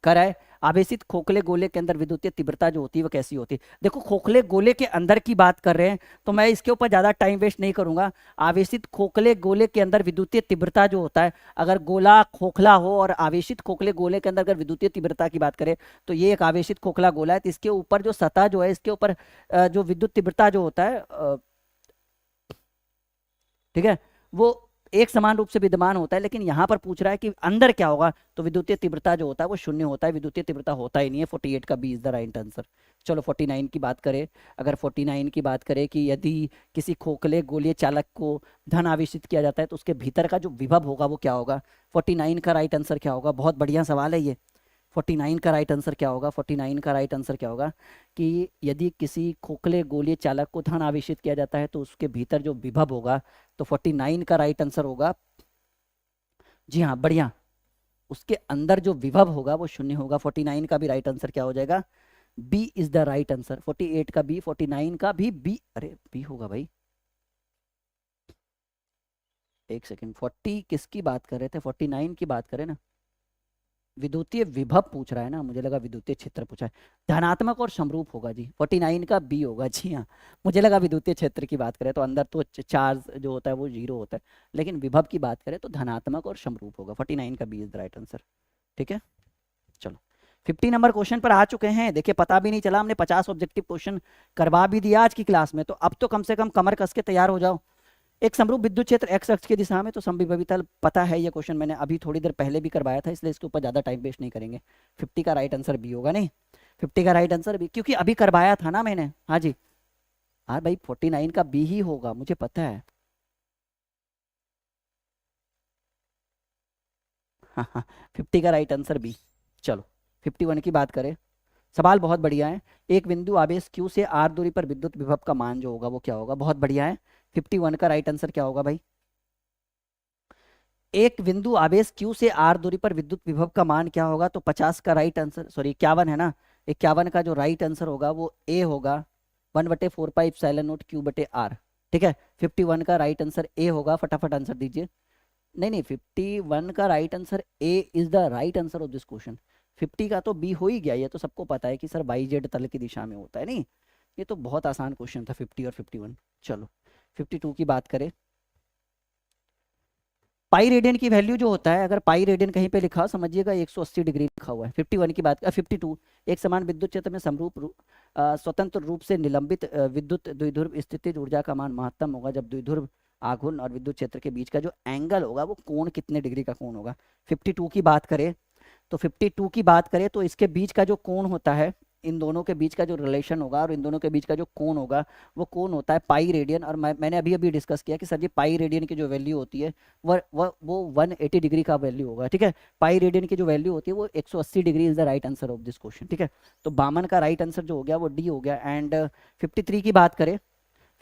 कर है आवेशित खोखले गोले के अंदर विद्युतीय तीव्रता जो होती है वो कैसी होती है। देखो, खोखले गोले के अंदर की बात कर रहे हैं तो मैं इसके ऊपर ज्यादा टाइम वेस्ट नहीं करूंगा। आवेशित खोखले गोले के अंदर विद्युतीय तीव्रता जो होता है, अगर गोला खोखला हो और आवेशित खोखले गोले के अंदर अगर विद्युतीय तीव्रता की बात करें तो ये एक आवेशित खोखला गोला है, तो इसके ऊपर जो सतह जो है, इसके ऊपर जो विद्युत तीव्रता जो होता है, ठीक है, वो एक समान रूप से विद्यमान होता है। लेकिन यहां पर पूछ रहा है कि अंदर क्या होगा, तो विद्युतीय तीव्रता जो होता है वो शून्य होता है, विद्युतीय तीव्रता होता ही नहीं है। 48 का B is the right answer. चलो 49 की बात करें। अगर 49 की बात करें कि यदि किसी खोखले गोलीय चालक को धन आवेशित किया जाता है तो उसके भीतर का जो विभव होगा वो क्या होगा। 49 का राइट आंसर क्या होगा? बहुत बढ़िया सवाल है ये। 49 का राइट आंसर क्या होगा? 49 का राइट आंसर क्या होगा कि यदि किसी खोखले गोलीय चालक को धन आवेशित किया जाता है तो उसके भीतर जो विभव होगा, तो 49 का राइट आंसर होगा, जी हाँ, बढ़िया, उसके अंदर जो विभव होगा वो शून्य होगा। 49 का भी राइट आंसर क्या हो जाएगा? B is the right answer. 48 का बी, 49 का भी बी। अरे बी होगा भाई, एक सेकेंड, 40 किसकी बात कर रहे थे? 49 की बात करें ना, विद्युतीय विभव पूछ रहा है ना, मुझे लगा विद्युतीय क्षेत्र पूछा है। धनात्मक और समरूप होगा जी, 49 का बी होगा। जी हाँ, मुझे लगा विद्युतीय क्षेत्र की बात करें तो अंदर तो चार्ज जो होता है वो जीरो होता है, लेकिन विभव की बात करें तो धनात्मक और समरूप होगा। 49 का B is the right answer. ठीक है, चलो 50 नंबर क्वेश्चन पर आ चुके हैं। देखिए, पता भी नहीं चला, हमने 50 ऑब्जेक्टिव क्वेश्चन करवा भी दिया आज की क्लास में, तो अब तो कम से कम कमर कस के तैयार हो जाओ। एक समरूप विद्युत क्षेत्र एक्स अक्ष की दिशा में, तो समविभवी पता है, ये क्वेश्चन मैंने अभी थोड़ी देर पहले भी करवाया था, इसलिए इसके ऊपर ज्यादा टाइम वेस्ट नहीं करेंगे। 50 का राइट आंसर बी होगा। नहीं, 50 का राइट आंसर बी, क्योंकि अभी करवाया था ना मैंने। हाँ जी, हाँ भाई, 49 का बी ही होगा, मुझे पता है। हाँ हाँ, 50 का राइट आंसर बी। चलो 51 की बात करें। सवाल बहुत बढ़िया है। एक बिंदु आवेश Q से R दूरी पर विद्युत विभव का मान जो होगा वो क्या होगा। बहुत बढ़िया है। 51 का राइट आंसर क्या होगा भाई? एक बिंदु आवेश Q से R दूरी पर विद्युत विभव का मान क्या होगा? तो 50 का राइट आंसर, सॉरी 51 है ना, 51 का जो राइट आंसर होगा वो ए होगा, 1/4πε0 Q/R। ठीक है, 51 का राइट आंसर ए होगा। फटाफट आंसर दीजिए। नहीं नहीं, 51 का right answer A is the right answer of this question. 50 का तो बी हो ही गया, ये तो सबको पता है कि सर वाई जेड तल की दिशा में होता है। नहीं, ये तो बहुत आसान क्वेश्चन था 50 और 51। चलो 52 की बात करें। पाई रेडियन की वैल्यू जो होता है, अगर पाई रेडियन कहीं पे लिखा हो समझिएगा 180 डिग्री लिखा हुआ है। 51 की बात 52, एक समान विद्युत क्षेत्र में स्वतंत्र रूप से निलंबित विद्युत द्विध्रुव स्थितिज ऊर्जा का मान महत्तम होगा जब द्विध्रुव आघूर्ण और विद्युत क्षेत्र के बीच का जो एंगल होगा वो कोण कितने डिग्री का कोण होगा। 52 की बात करें तो 52 की बात करें तो इसके बीच का जो कोण होता है, इन दोनों के बीच का जो रिलेशन होगा और इन दोनों के बीच का जो कोण होगा वो कोण होता है पाई रेडियन। और मैंने अभी अभी डिस्कस किया कि सर जी पाई रेडियन की जो वैल्यू होती है वो 180 डिग्री का वैल्यू होगा। ठीक है, पाई रेडियन की जो वैल्यू होती है वो 180 degree is the right answer of this question. ठीक है, तो 52 का राइट आंसर जो हो गया वो डी हो गया। एंड 53 की बात करें,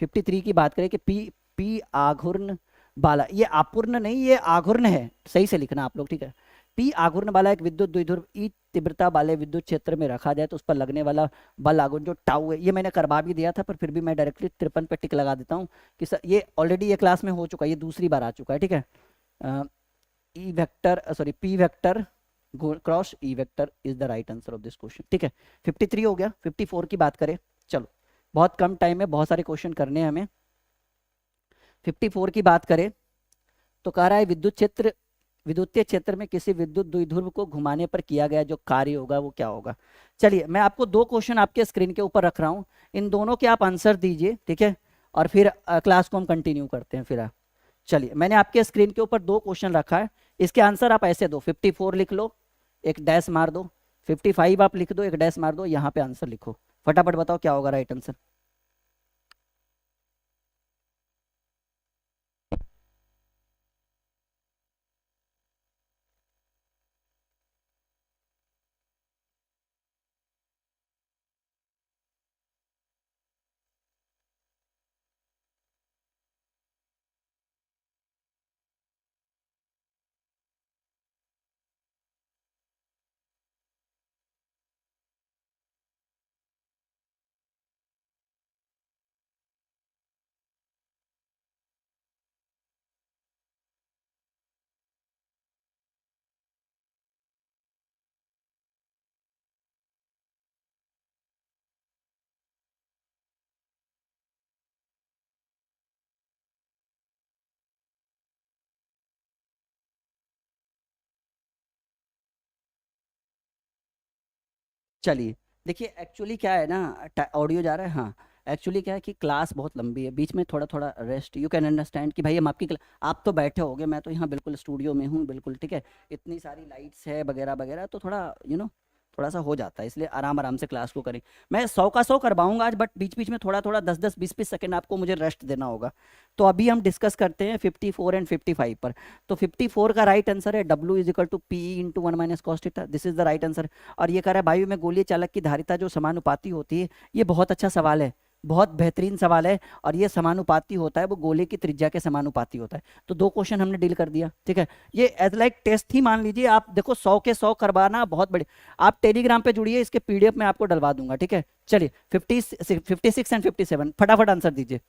53 की बात करें कि पी पी आघूर्ण वाला, ये आपूर्ण नहीं, ये आघूर्ण है, सही से लिखना आप लोग। ठीक है, पी आघूर्ण वाला एक विद्युत द्विध्रुव ई तीव्रता वाले विद्युत क्षेत्र में रखा जाए तो उस पर लगने वाला बल आघूर्ण जो टाउ है, ये मैंने करवा भी दिया था, पर फिर भी मैं डायरेक्टली 53 पे टिक लगा देता हूँ कि सर ये ऑलरेडी ये क्लास में हो चुका है, ये दूसरी बार आ चुका है। ठीक है, E vector sorry P vector cross E vector is the right answer of this question. ठीक है, 53 हो गया। 54 की बात करें, चलो बहुत कम टाइम में बहुत सारे क्वेश्चन करने हैं हमें। 54 की बात करें तो कह रहा है विद्युतीय क्षेत्र में किसी विद्युत द्विध्रुव को घुमाने पर किया गया जो कार्य होगा वो क्या होगा। चलिए, मैं आपको दो क्वेश्चन आपके स्क्रीन के ऊपर रख रहा हूं, इन दोनों के आप आंसर दीजिए। ठीक है, और फिर क्लास को हम कंटिन्यू करते हैं। फिर चलिए, मैंने आपके स्क्रीन के ऊपर दो क्वेश्चन रखा है, इसके आंसर आप ऐसे दो, 54 लिख लो एक डैश मार दो। 55 आप लिख दो, एक डैश मार दो, यहाँ पे आंसर लिखो। फटाफट बताओ क्या होगा राइट आंसर। चलिए, देखिए एक्चुअली क्या है ना, ऑडियो जा रहा है, हाँ। एक्चुअली क्या है कि क्लास बहुत लंबी है, बीच में थोड़ा थोड़ा रेस्ट यू कैन अंडरस्टैंड कि भाई हम आपकी आप तो बैठे होगे, मैं तो यहाँ बिल्कुल स्टूडियो में हूँ बिल्कुल, ठीक है। इतनी सारी लाइट्स है वगैरह वगैरह, तो थोड़ा थोड़ा सा हो जाता है, इसलिए आराम आराम से क्लास को करें। मैं 100 का 100 करवाऊंगा आज, बट बीच बीच में थोड़ा थोड़ा 10 10 20 20 सेकंड आपको मुझे रेस्ट देना होगा। तो अभी हम डिस्कस करते हैं 54 एंड 55 पर। तो 54 का राइट आंसर है W is equal to P into one minus cos theta, this is the right answer. और ये कह रहा है वायु में गोलीय चालक की धारिता जो समानुपाती होती है। ये बहुत अच्छा सवाल है, बहुत बेहतरीन सवाल है। और ये समानुपाती होता है, वो गोले की त्रिज्या के समानुपाती होता है। तो दो क्वेश्चन हमने डील कर दिया, ठीक है। ये एज लाइक टेस्ट ही मान लीजिए आप, देखो 100 के 100 करवाना बहुत बड़े। आप टेलीग्राम पे जुड़िए, इसके पीडीएफ में आपको डलवा दूंगा, ठीक है। चलिए 56 एंड 57 फटाफट आंसर दीजिए।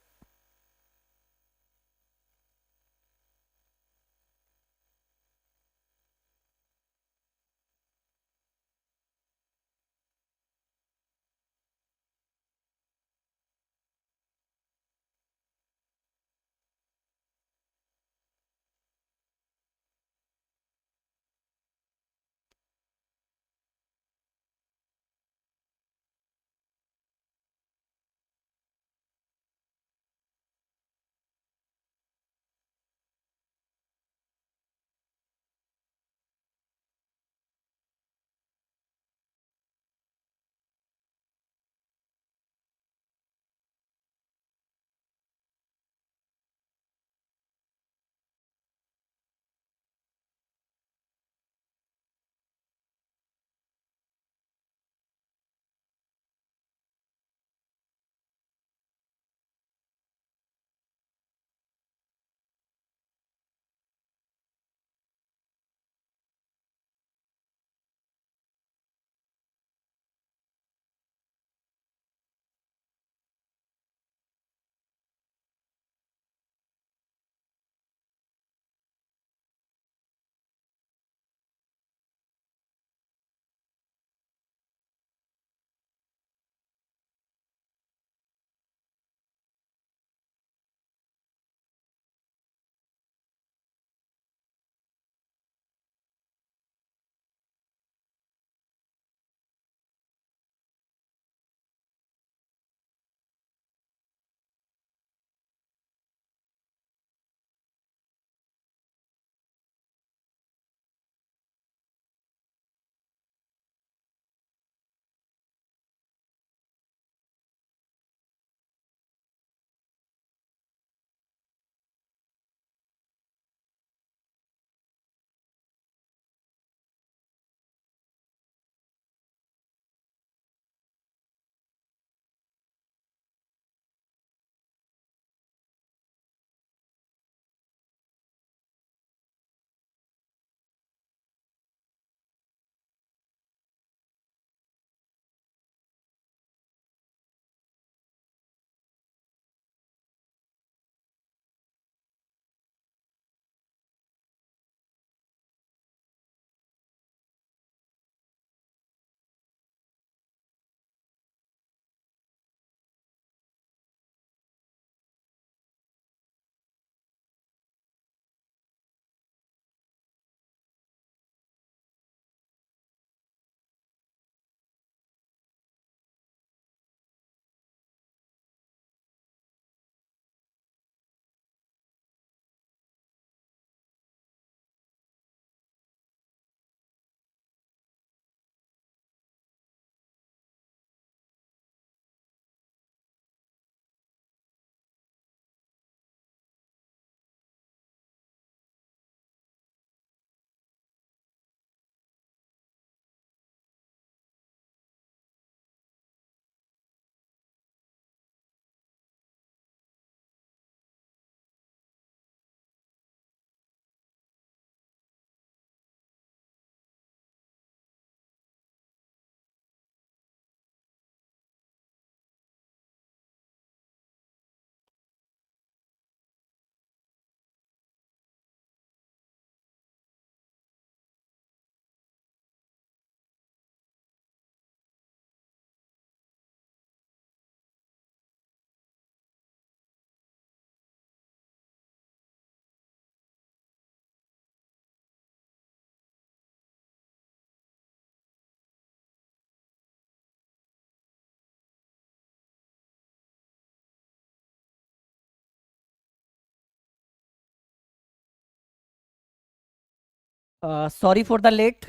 Sorry for the late.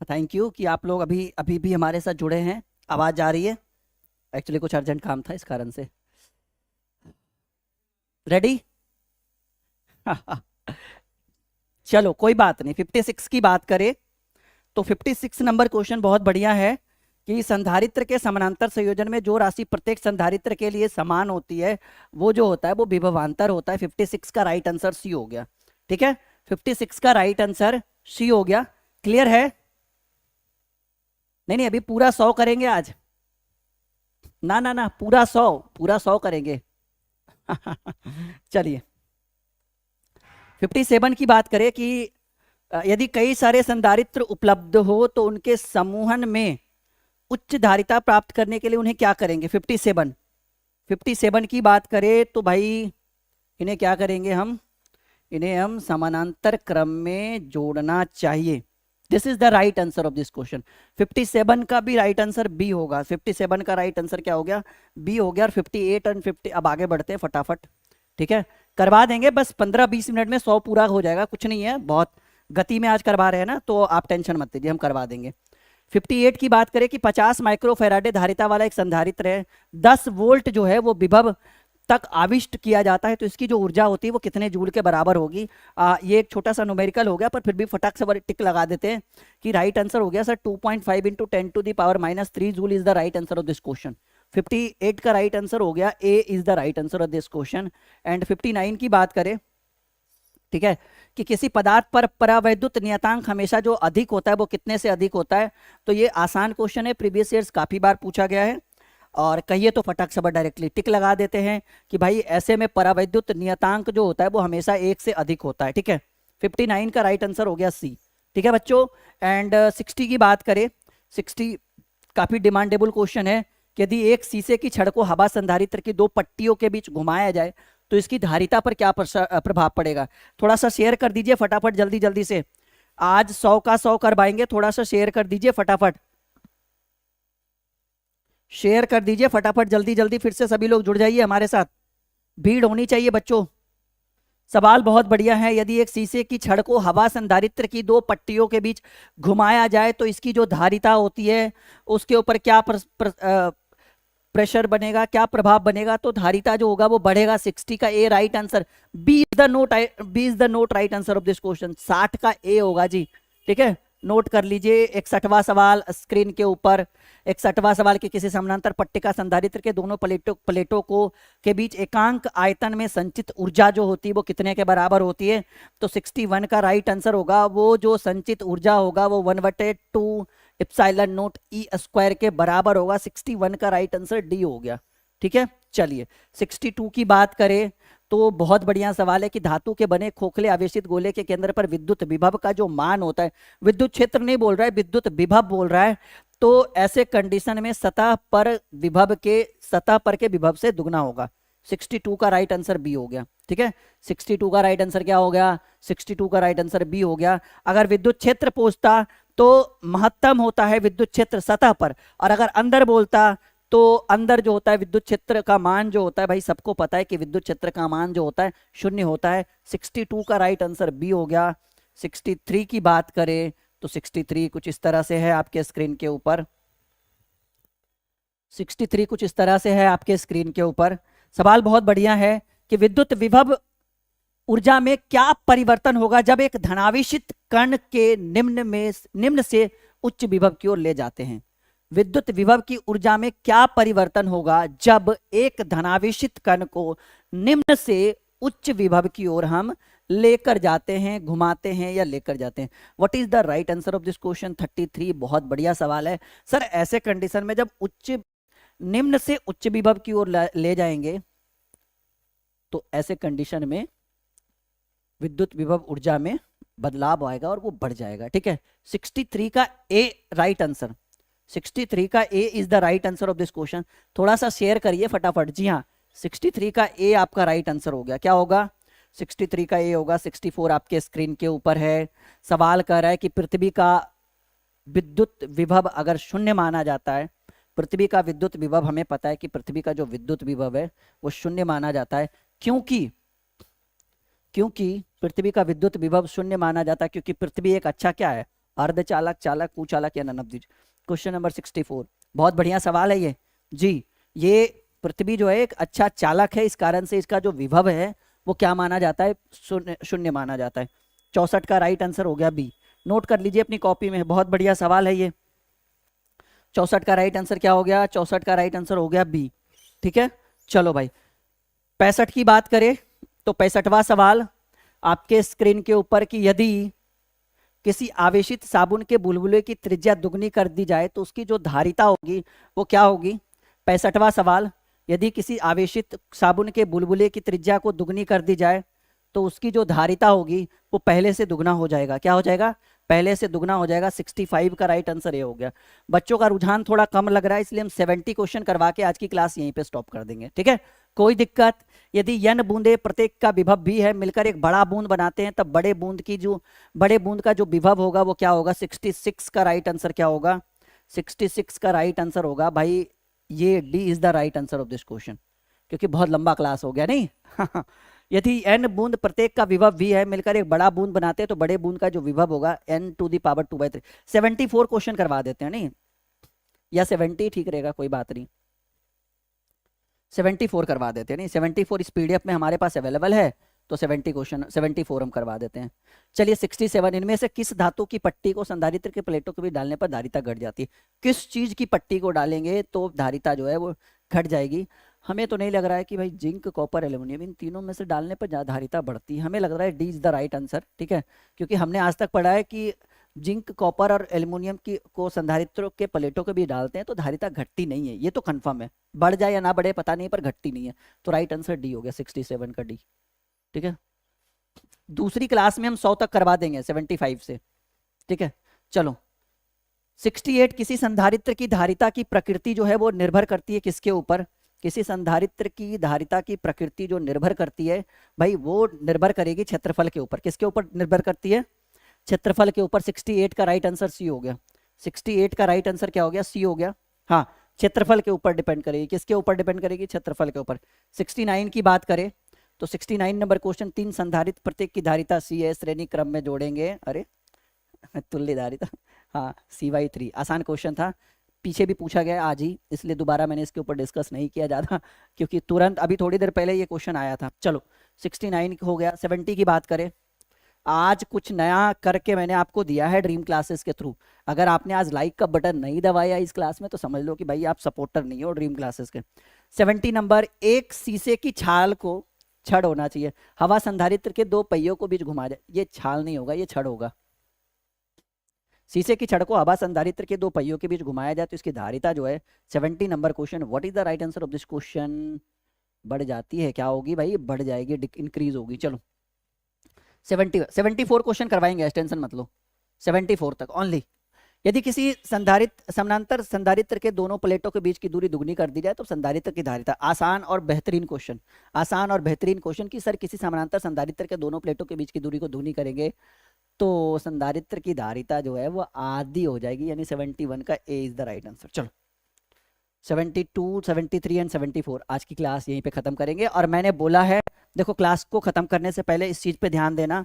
Thank you कि आप लोग अभी अभी भी हमारे साथ जुड़े हैं। आवाज़ आ रही है? एक्चुअली कुछ अर्जेंट काम था इस कारण से। रेडी? चलो कोई बात नहीं। 56 की बात करें तो 56 नंबर क्वेश्चन बहुत बढ़िया है कि संधारित्र के समानांतर संयोजन में जो राशि प्रत्येक संधारित्र के लिए समान होती है वो जो होता है वो विभवांतर होता है। 56 का राइट आंसर सी हो गया। ठीक है, 56 का राइट आंसर सी हो गया। क्लियर है? नहीं नहीं, अभी पूरा 100 करेंगे आज। ना ना ना, पूरा 100, पूरा 100 करेंगे। चलिए 57 की बात करें कि यदि कई सारे संधारित्र उपलब्ध हो तो उनके समूहन में उच्च धारिता प्राप्त करने के लिए उन्हें क्या करेंगे? 57 की बात करें तो भाई इन्हें क्या करेंगे हम? इन्हें हम समानांतर क्रम में जोड़ना चाहिए। This is the right answer of this question. 57 का भी राइट आंसर बी होगा। 57 का राइट आंसर क्या हो गया? बी हो गया। और 58 और 50 अब आगे बढ़ते हैं फटाफट। ठीक है, करवा देंगे, बस 15-20 मिनट में 100 पूरा हो जाएगा। कुछ नहीं है, बहुत गति में आज करवा रहे हैं ना, तो आप टेंशन मत लीजिए, हम करवा देंगे। 58 की बात करें कि 50 माइक्रोफेराडे धारिता वाला एक संधारित्र है, 10 वोल्ट जो है वो विभव तक आविष्ट किया जाता है, तो इसकी जो ऊर्जा होती है वो कितने जूल के बराबर होगी? ये एक छोटा सा न्यूमेरिकल हो गया, पर फिर भी फटाक से टिक लगा देते हैं कि राइट आंसर हो गया sir 2.5 × 10⁻³ joule is the right answer of this question. 58 का राइट आंसर हो गया, A is the right answer of this question. And 59 की बात करें, ठीक है, कि किसी पदार्थ पर परावैद्युत नियतांक हमेशा जो अधिक होता है वो कितने से अधिक होता है? तो ये आसान क्वेश्चन है, प्रीवियस ईयर्स काफी बार पूछा गया है। और कहिए तो फटाक से डायरेक्टली टिक लगा देते हैं कि भाई ऐसे में परावैद्युत नियतांक जो होता है वो हमेशा 1 से अधिक होता है। ठीक है, 59 का राइट आंसर हो गया सी। ठीक है बच्चों। एंड 60 की बात करें, 60 काफी डिमांडेबल क्वेश्चन है कि यदि एक शीशे की छड़ को हवा संधारित्र की 2 पट्टियों के बीच घुमाया जाए तो इसकी धारिता पर क्या प्रभाव पड़ेगा? थोड़ा सा शेयर कर दीजिए फटाफट, जल्दी जल्दी से। आज 100 का 100 करवाएंगे, थोड़ा सा शेयर कर दीजिए फटाफट, शेयर कर दीजिए फटाफट, जल्दी जल्दी। फिर से सभी लोग जुड़ जाइए हमारे साथ, भीड़ होनी चाहिए बच्चों। सवाल बहुत बढ़िया है। यदि एक शीशे की छड़ को हवा संधारित्र की 2 पट्टियों के बीच घुमाया जाए तो इसकी जो धारिता होती है उसके ऊपर क्या प्रेशर बनेगा, क्या प्रभाव बनेगा? तो धारिता जो होगा वो बढ़ेगा। 60 का A right answer, B is the not right answer of this question. 60 का ए होगा जी। ठीक है, नोट कर लीजिए। 61वां सवाल स्क्रीन के ऊपर, 61वां सवाल कि किसी समानांतर पट्टिका संधारित्र के दोनों प्लेटों को के बीच एकांक आयतन में संचित ऊर्जा जो होती है वो कितने के बराबर होती है? तो 61 का राइट आंसर होगा, वो जो संचित ऊर्जा होगा वो 1/2 एप्सिलॉन नॉट ई स्क्वायर के बराबर होगा। 61 का राइट आंसर डी हो गया। ठीक है, चलिए 62 की बात करें तो बहुत बढ़िया सवाल है कि धातु के बने खोखले आवेशित गोले के केंद्र पर विद्युत विभव का जो मान होता है, विद्युत क्षेत्र नहीं बोल रहा है, विद्युत विभव बोल रहा है, तो ऐसे कंडीशन में सतह पर के विभव से दुगना होगा। 62 का राइट आंसर बी हो गया। ठीक है, 62 का राइट आंसर क्या हो गया? 62 का राइट आंसर बी हो गया। अगर विद्युत क्षेत्र पूछता तो महत्तम होता है विद्युत क्षेत्र सतह पर, और अगर अंदर बोलता तो अंदर जो होता है विद्युत क्षेत्र का मान जो होता है, भाई सबको पता है कि विद्युत क्षेत्र का मान जो होता है 0 होता है। 62 का राइट आंसर बी हो गया। 63 की बात करें तो 63 कुछ इस तरह से है आपके स्क्रीन के ऊपर। 63 कुछ इस तरह से है आपके स्क्रीन के ऊपर। सवाल बहुत बढ़िया है कि विद्युत विभव ऊर्जा में क्या परिवर्तन होगा जब एक धनावेशित कण के निम्न से उच्च विभव की ओर ले जाते हैं? विद्युत विभव की ऊर्जा में क्या परिवर्तन होगा जब एक धनावेशित कण को निम्न से उच्च विभव की ओर हम लेकर जाते हैं, घुमाते हैं या लेकर जाते हैं? What is the right answer of this question? 33। बहुत बढ़िया सवाल है सर। ऐसे कंडीशन में जब निम्न से उच्च विभव की ओर ले जाएंगे तो ऐसे कंडीशन में विद्युत विभव ऊर्जा में बदलाव आएगा और वो बढ़ जाएगा। ठीक है, 63 का ए राइट आंसर, 63 का A is the right answer of this question. थोड़ा सा शेयर करिए फटाफट। जी हाँ, 63 का ए आपका राइट आंसर हो गया। क्या होगा? 63 का ए होगा। 64 आपके स्क्रीन के ऊपर है। सवाल कर रहा है कि पृथ्वी का विद्युत विभव अगर 0 माना जाता है, पृथ्वी का विद्युत विभव हमें पता है कि पृथ्वी का जो विद्युत विभव है वो 0 माना जाता है, क्योंकि पृथ्वी का विद्युत विभव शून्य माना जाता है, क्योंकि पृथ्वी एक अच्छा क्या है, अर्धचालक, चालक, कुचालक या ननद। क्वेश्चन नंबर 64, बहुत बढ़िया सवाल है ये जी। ये पृथ्वी जो है एक अच्छा चालक है, इस कारण से इसका जो विभव है वो क्या माना जाता है, शून्य शून्य माना जाता है। 64 का राइट आंसर हो गया बी। नोट कर लीजिए अपनी कॉपी में, बहुत बढ़िया सवाल है ये। 64 का राइट आंसर क्या हो गया, 64 का राइट आंसर हो गया बी। ठीक है, चलो भाई 65 की बात करें तो 65वां सवाल आपके स्क्रीन के ऊपर कि यदि किसी आवेशित साबुन के बुलबुले की त्रिज्या दुगनी कर दी जाए तो उसकी जो धारिता होगी वो क्या होगी। 65वां सवाल, यदि किसी आवेशित साबुन के बुलबुले की त्रिज्या को दुगनी कर दी जाए तो उसकी जो धारिता होगी वो पहले से दुगना हो जाएगा। क्या हो जाएगा, पहले से दुगना हो जाएगा। 65 का राइट आंसर ये हो गया। बच्चों का रुझान थोड़ा कम लग रहा है, इसलिए हम 70 क्वेश्चन करवा के आज की क्लास यहीं पे स्टॉप कर देंगे। ठीक है, कोई दिक्कत। यदि n बूंदे प्रत्येक का विभव भी है, मिलकर एक बड़ा बूंद बनाते हैं, तब बड़े बूंद का जो विभव होगा वो क्या होगा। 66 का राइट आंसर क्या होगा, 66 का राइट आंसर होगा भाई ये D is the right answer of this question, क्योंकि बहुत लंबा क्लास हो गया नहीं। यदि n बूंद प्रत्येक का विभव v है, मिलकर एक बड़ा बूंद बनाते हैं, तो बड़े बूंद का जो विभव होगा n⁻²/3। 74 क्वेश्चन करवा देते हैं नहीं, या 70 ठीक रहेगा, कोई बात नहीं, 74 करवा देते हैं नहीं। 74 इस पीडीएफ में हमारे पास अवेलेबल है, तो 74 हम करवा देते हैं। चलिए 67, इनमें से किस धातु की पट्टी को संधारित्र के प्लेटों के बीच डालने पर धारिता घट जाती है। किस चीज की पट्टी को डालेंगे तो धारिता जो है वो घट जाएगी। हमें तो नहीं लग रहा है कि भाई जिंक, कॉपर, एल्यूमिनियम, इन तीनों में से डालने पर धारिता बढ़ती है। हमें लग रहा है D is the right answer. ठीक है, क्योंकि हमने आज तक पढ़ा है कि जिंक, कॉपर और एल्यूमिनियम की को संधारित्रों के प्लेटों के भी डालते हैं तो धारिता घटती नहीं है। ये तो कंफर्म है, बढ़ जाए या ना बढ़े पता नहीं, पर घटती नहीं है। तो राइट आंसर डी हो गया, 67 का डी। ठीक है, दूसरी क्लास में हम 100 तक करवा देंगे 75 से। ठीक है, चलो 68, किसी संधारित्र की धारिता की प्रकृति जो है वो निर्भर करती है किसके ऊपर। किसी संधारित्र की धारिता की प्रकृति जो निर्भर करती है भाई, वो निर्भर करेगी क्षेत्रफल के ऊपर। किसके ऊपर निर्भर करती है, क्षेत्रफल के ऊपर। 68 का राइट आंसर सी हो गया। 68 का राइट आंसर क्या हो गया, सी हो गया। हाँ, क्षेत्रफल के ऊपर डिपेंड करेगी। किसके ऊपर डिपेंड करेगी, क्षेत्रफल के ऊपर। 69 की बात करें तो 69 नंबर क्वेश्चन, 3 संधारित्र प्रत्येक की धारिता सी है, श्रेणी क्रम में जोड़ेंगे। अरे तुल्य धारिता, हाँ C/3। आसान क्वेश्चन था, पीछे भी पूछा गया आज ही, इसलिए दोबारा मैंने इसके ऊपर डिस्कस नहीं किया ज़्यादा, क्योंकि तुरंत अभी थोड़ी देर पहले ये क्वेश्चन आया था। चलो 69 हो गया। 70 की बात करें, आज कुछ नया करके मैंने आपको दिया है ड्रीम क्लासेस के थ्रू। अगर आपने आज लाइक का बटन नहीं दबाया इस क्लास में तो समझ लो कि भाई आप सपोर्टर नहीं हो ड्रीम क्लासेस के। 70 नंबर, एक शीशे की छाल को छड़ होना चाहिए, हवा संधारित्र के 2 पहियों को बीच घुमा जाए। ये छाल नहीं होगा, ये छड़ होगा। शीशे की छड़ को हवा संधारित्र के 2 पहियों के बीच घुमाया जाए तो इसकी धारिता जो है 70 number question, what is the right answer of this question. बढ़ जाती है, क्या होगी भाई, बढ़ जाएगी, इंक्रीज होगी। चलो 74 क्वेश्चन करवाएंगे, टेंशन मत लो, 74 तक ओनली। यदि किसी समानांतर संधारित्र के दोनों प्लेटों के बीच की दूरी दुगनी कर दी जाए तो संधारित्र की धारिता। आसान और बेहतरीन क्वेश्चन, आसान और बेहतरीन क्वेश्चन कि सर किसी समानांतर संधारित्र के दोनों प्लेटों के बीच की दूरी को दुगनी करेंगे तो संधारित्र की धारिता जो है वो आधी हो जाएगी, यानी 71 का A is the right answer. चलो 72, 73 एंड 74 आज की क्लास यहीं पे खत्म करेंगे। और मैंने बोला है, देखो क्लास को खत्म करने से पहले इस चीज पे ध्यान देना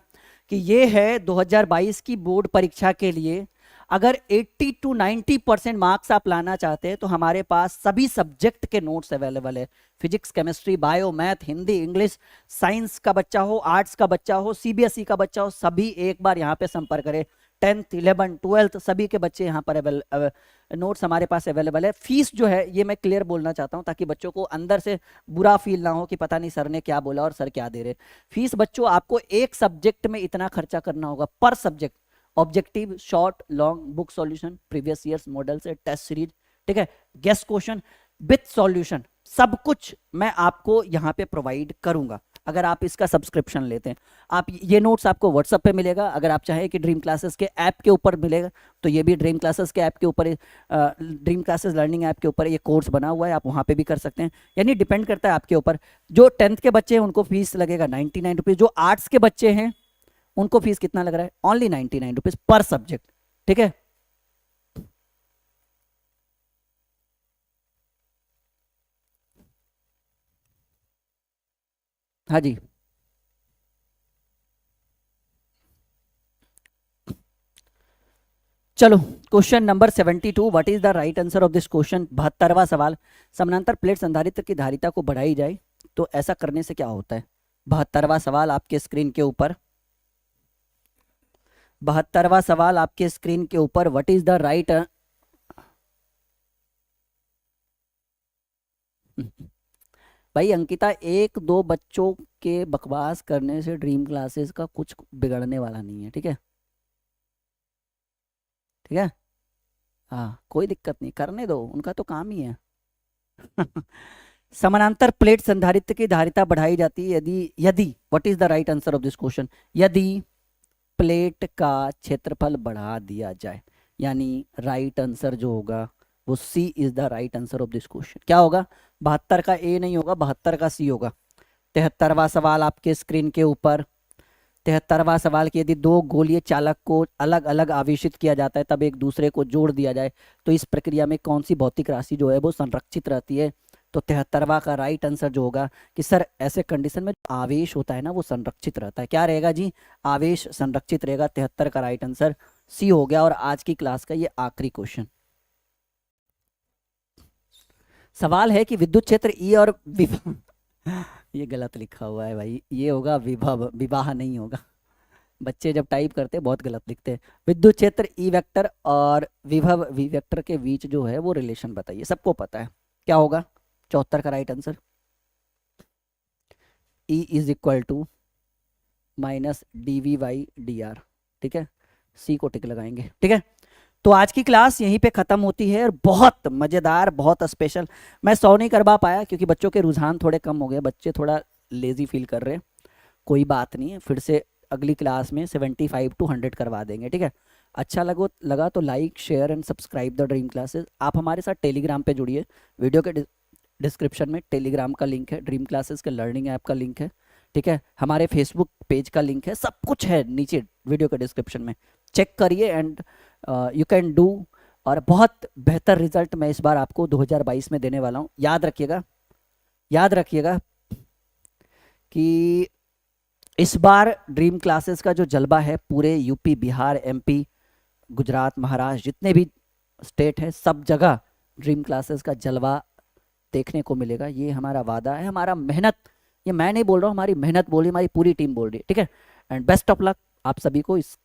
कि ये है 2022 की बोर्ड परीक्षा के लिए। अगर 80 to 90% मार्क्स आप लाना चाहते हैं तो हमारे पास सभी सब्जेक्ट के नोट्स अवेलेबल है। Physics, chemistry, bio, math, Hindi, English, science का बच्चा हो, आर्ट्स का बच्चा हो, सीबीएसई का बच्चा हो, सभी एक बार यहाँ पे संपर्क करें। 10th, 11th, 12th सभी के बच्चे यहाँ पर नोट्स हमारे पास अवेलेबल है। फीस जो है ये मैं क्लियर बोलना चाहता हूँ ताकि बच्चों को अंदर से बुरा फील ना हो कि पता नहीं सर ने क्या बोला और सर क्या दे रहे। फीस बच्चों आपको एक सब्जेक्ट में इतना खर्चा करना होगा पर subject, objective, short, long, book solution, previous years model से टेस्ट सीरीज, ठीक है, गेस्ट क्वेश्चन विथ सॉल्यूशन, सब कुछ मैं आपको यहाँ पे प्रोवाइड करूंगा अगर आप इसका सब्सक्रिप्शन लेते हैं। आप ये नोट्स आपको व्हाट्सएप पे मिलेगा। अगर आप चाहें कि ड्रीम क्लासेस के ऐप के ऊपर मिलेगा तो ये भी ड्रीम क्लासेस के ऐप के ऊपर, ड्रीम क्लासेस लर्निंग ऐप के ऊपर ये कोर्स बना हुआ है, आप वहाँ पे भी कर सकते हैं। यानी डिपेंड करता है आपके ऊपर। जो 10th के बच्चे हैं उनको फीस लगेगा 99 रुपीज़। जो आर्ट्स के बच्चे हैं उनको फीस कितना लग रहा है, ओनली 99 रुपीज़ पर सब्जेक्ट। ठीक है, हाँ जी, चलो question number 72, what is the right answer of this question. 72वां सवाल, समानांतर प्लेट संधारित्र की धारिता को बढ़ाई जाए तो ऐसा करने से क्या होता है। 72वां सवाल आपके स्क्रीन के ऊपर, 72वां सवाल आपके स्क्रीन के ऊपर, व्हाट इज द राइट। भाई अंकिता, एक दो बच्चों के बकवास करने से ड्रीम क्लासेस का कुछ बिगड़ने वाला नहीं है, ठीक है, ठीक है। हाँ कोई दिक्कत नहीं, करने दो, उनका तो काम ही है। समानांतर प्लेट संधारित्र की धारिता बढ़ाई जाती है यदि यदि what is the right answer of this question, यदि प्लेट का क्षेत्रफल बढ़ा दिया जाए, यानी राइट आंसर जो होगा वो C is the right answer of this question. क्या होगा, 72 का ए नहीं होगा, 72 का सी होगा। 73वां सवाल आपके स्क्रीन के ऊपर, 73वां सवाल कि यदि दो गोलीय चालक को अलग अलग आवेशित किया जाता है तब एक दूसरे को जोड़ दिया जाए तो इस प्रक्रिया में कौन सी भौतिक राशि जो है वो संरक्षित रहती है। तो 73वां का राइट आंसर जो होगा कि सर ऐसे कंडीशन में आवेश होता है ना वो संरक्षित रहता है। क्या रहेगा जी, आवेश संरक्षित रहेगा। 73 का राइट आंसर सी हो गया। और आज की क्लास का ये आखिरी क्वेश्चन सवाल है कि विद्युत क्षेत्र ई और विभव ये गलत लिखा हुआ है भाई, ये होगा विभव, विवाह नहीं होगा। बच्चे जब टाइप करते हैं बहुत गलत लिखते हैं। विद्युत क्षेत्र ई वेक्टर और विभव वी वेक्टर के बीच जो है वो रिलेशन बताइए, सबको पता है क्या होगा। 74 का right answer E is equal to minus d V by d r, ठीक है, सी को टिक लगाएंगे, ठीक है। तो आज की क्लास यहीं पे ख़त्म होती है और बहुत मज़ेदार, बहुत स्पेशल। मैं 100 नहीं करवा पाया क्योंकि बच्चों के रुझान थोड़े कम हो गए, बच्चे थोड़ा लेजी फील कर रहे हैं। कोई बात नहीं है, फिर से अगली क्लास में 75 to 100 करवा देंगे, ठीक है। अच्छा लगा तो like share and subscribe the dream classes. आप हमारे साथ टेलीग्राम पे जुड़िए, वीडियो के डिस्क्रिप्शन में टेलीग्राम का लिंक है, ड्रीम क्लासेस के लर्निंग ऐप का लिंक है, ठीक है। हमारे फेसबुक पेज का लिंक है, सब कुछ है नीचे वीडियो के डिस्क्रिप्शन में, चेक करिए एंड यू कैन डू। और बहुत बेहतर रिजल्ट मैं इस बार आपको 2022 में देने वाला हूँ। याद रखिएगा, याद रखिएगा कि इस बार ड्रीम क्लासेस का जो जलवा है पूरे यूपी, बिहार, एमपी, गुजरात, महाराष्ट्र, जितने भी स्टेट है सब जगह ड्रीम क्लासेस का जलवा देखने को मिलेगा। ये हमारा वादा है, हमारा मेहनत, ये मैं नहीं बोल रहा हूँ, हमारी मेहनत बोल रही, हमारी पूरी टीम बोल रही है, ठीक है। एंड बेस्ट ऑफ लक आप सभी को इस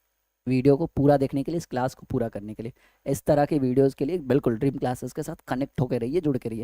वीडियो को पूरा देखने के लिए, इस क्लास को पूरा करने के लिए। इस तरह के वीडियोस के लिए बिल्कुल ड्रीम क्लासेस के साथ कनेक्ट होकर रहिए, जुड़ के रहिए।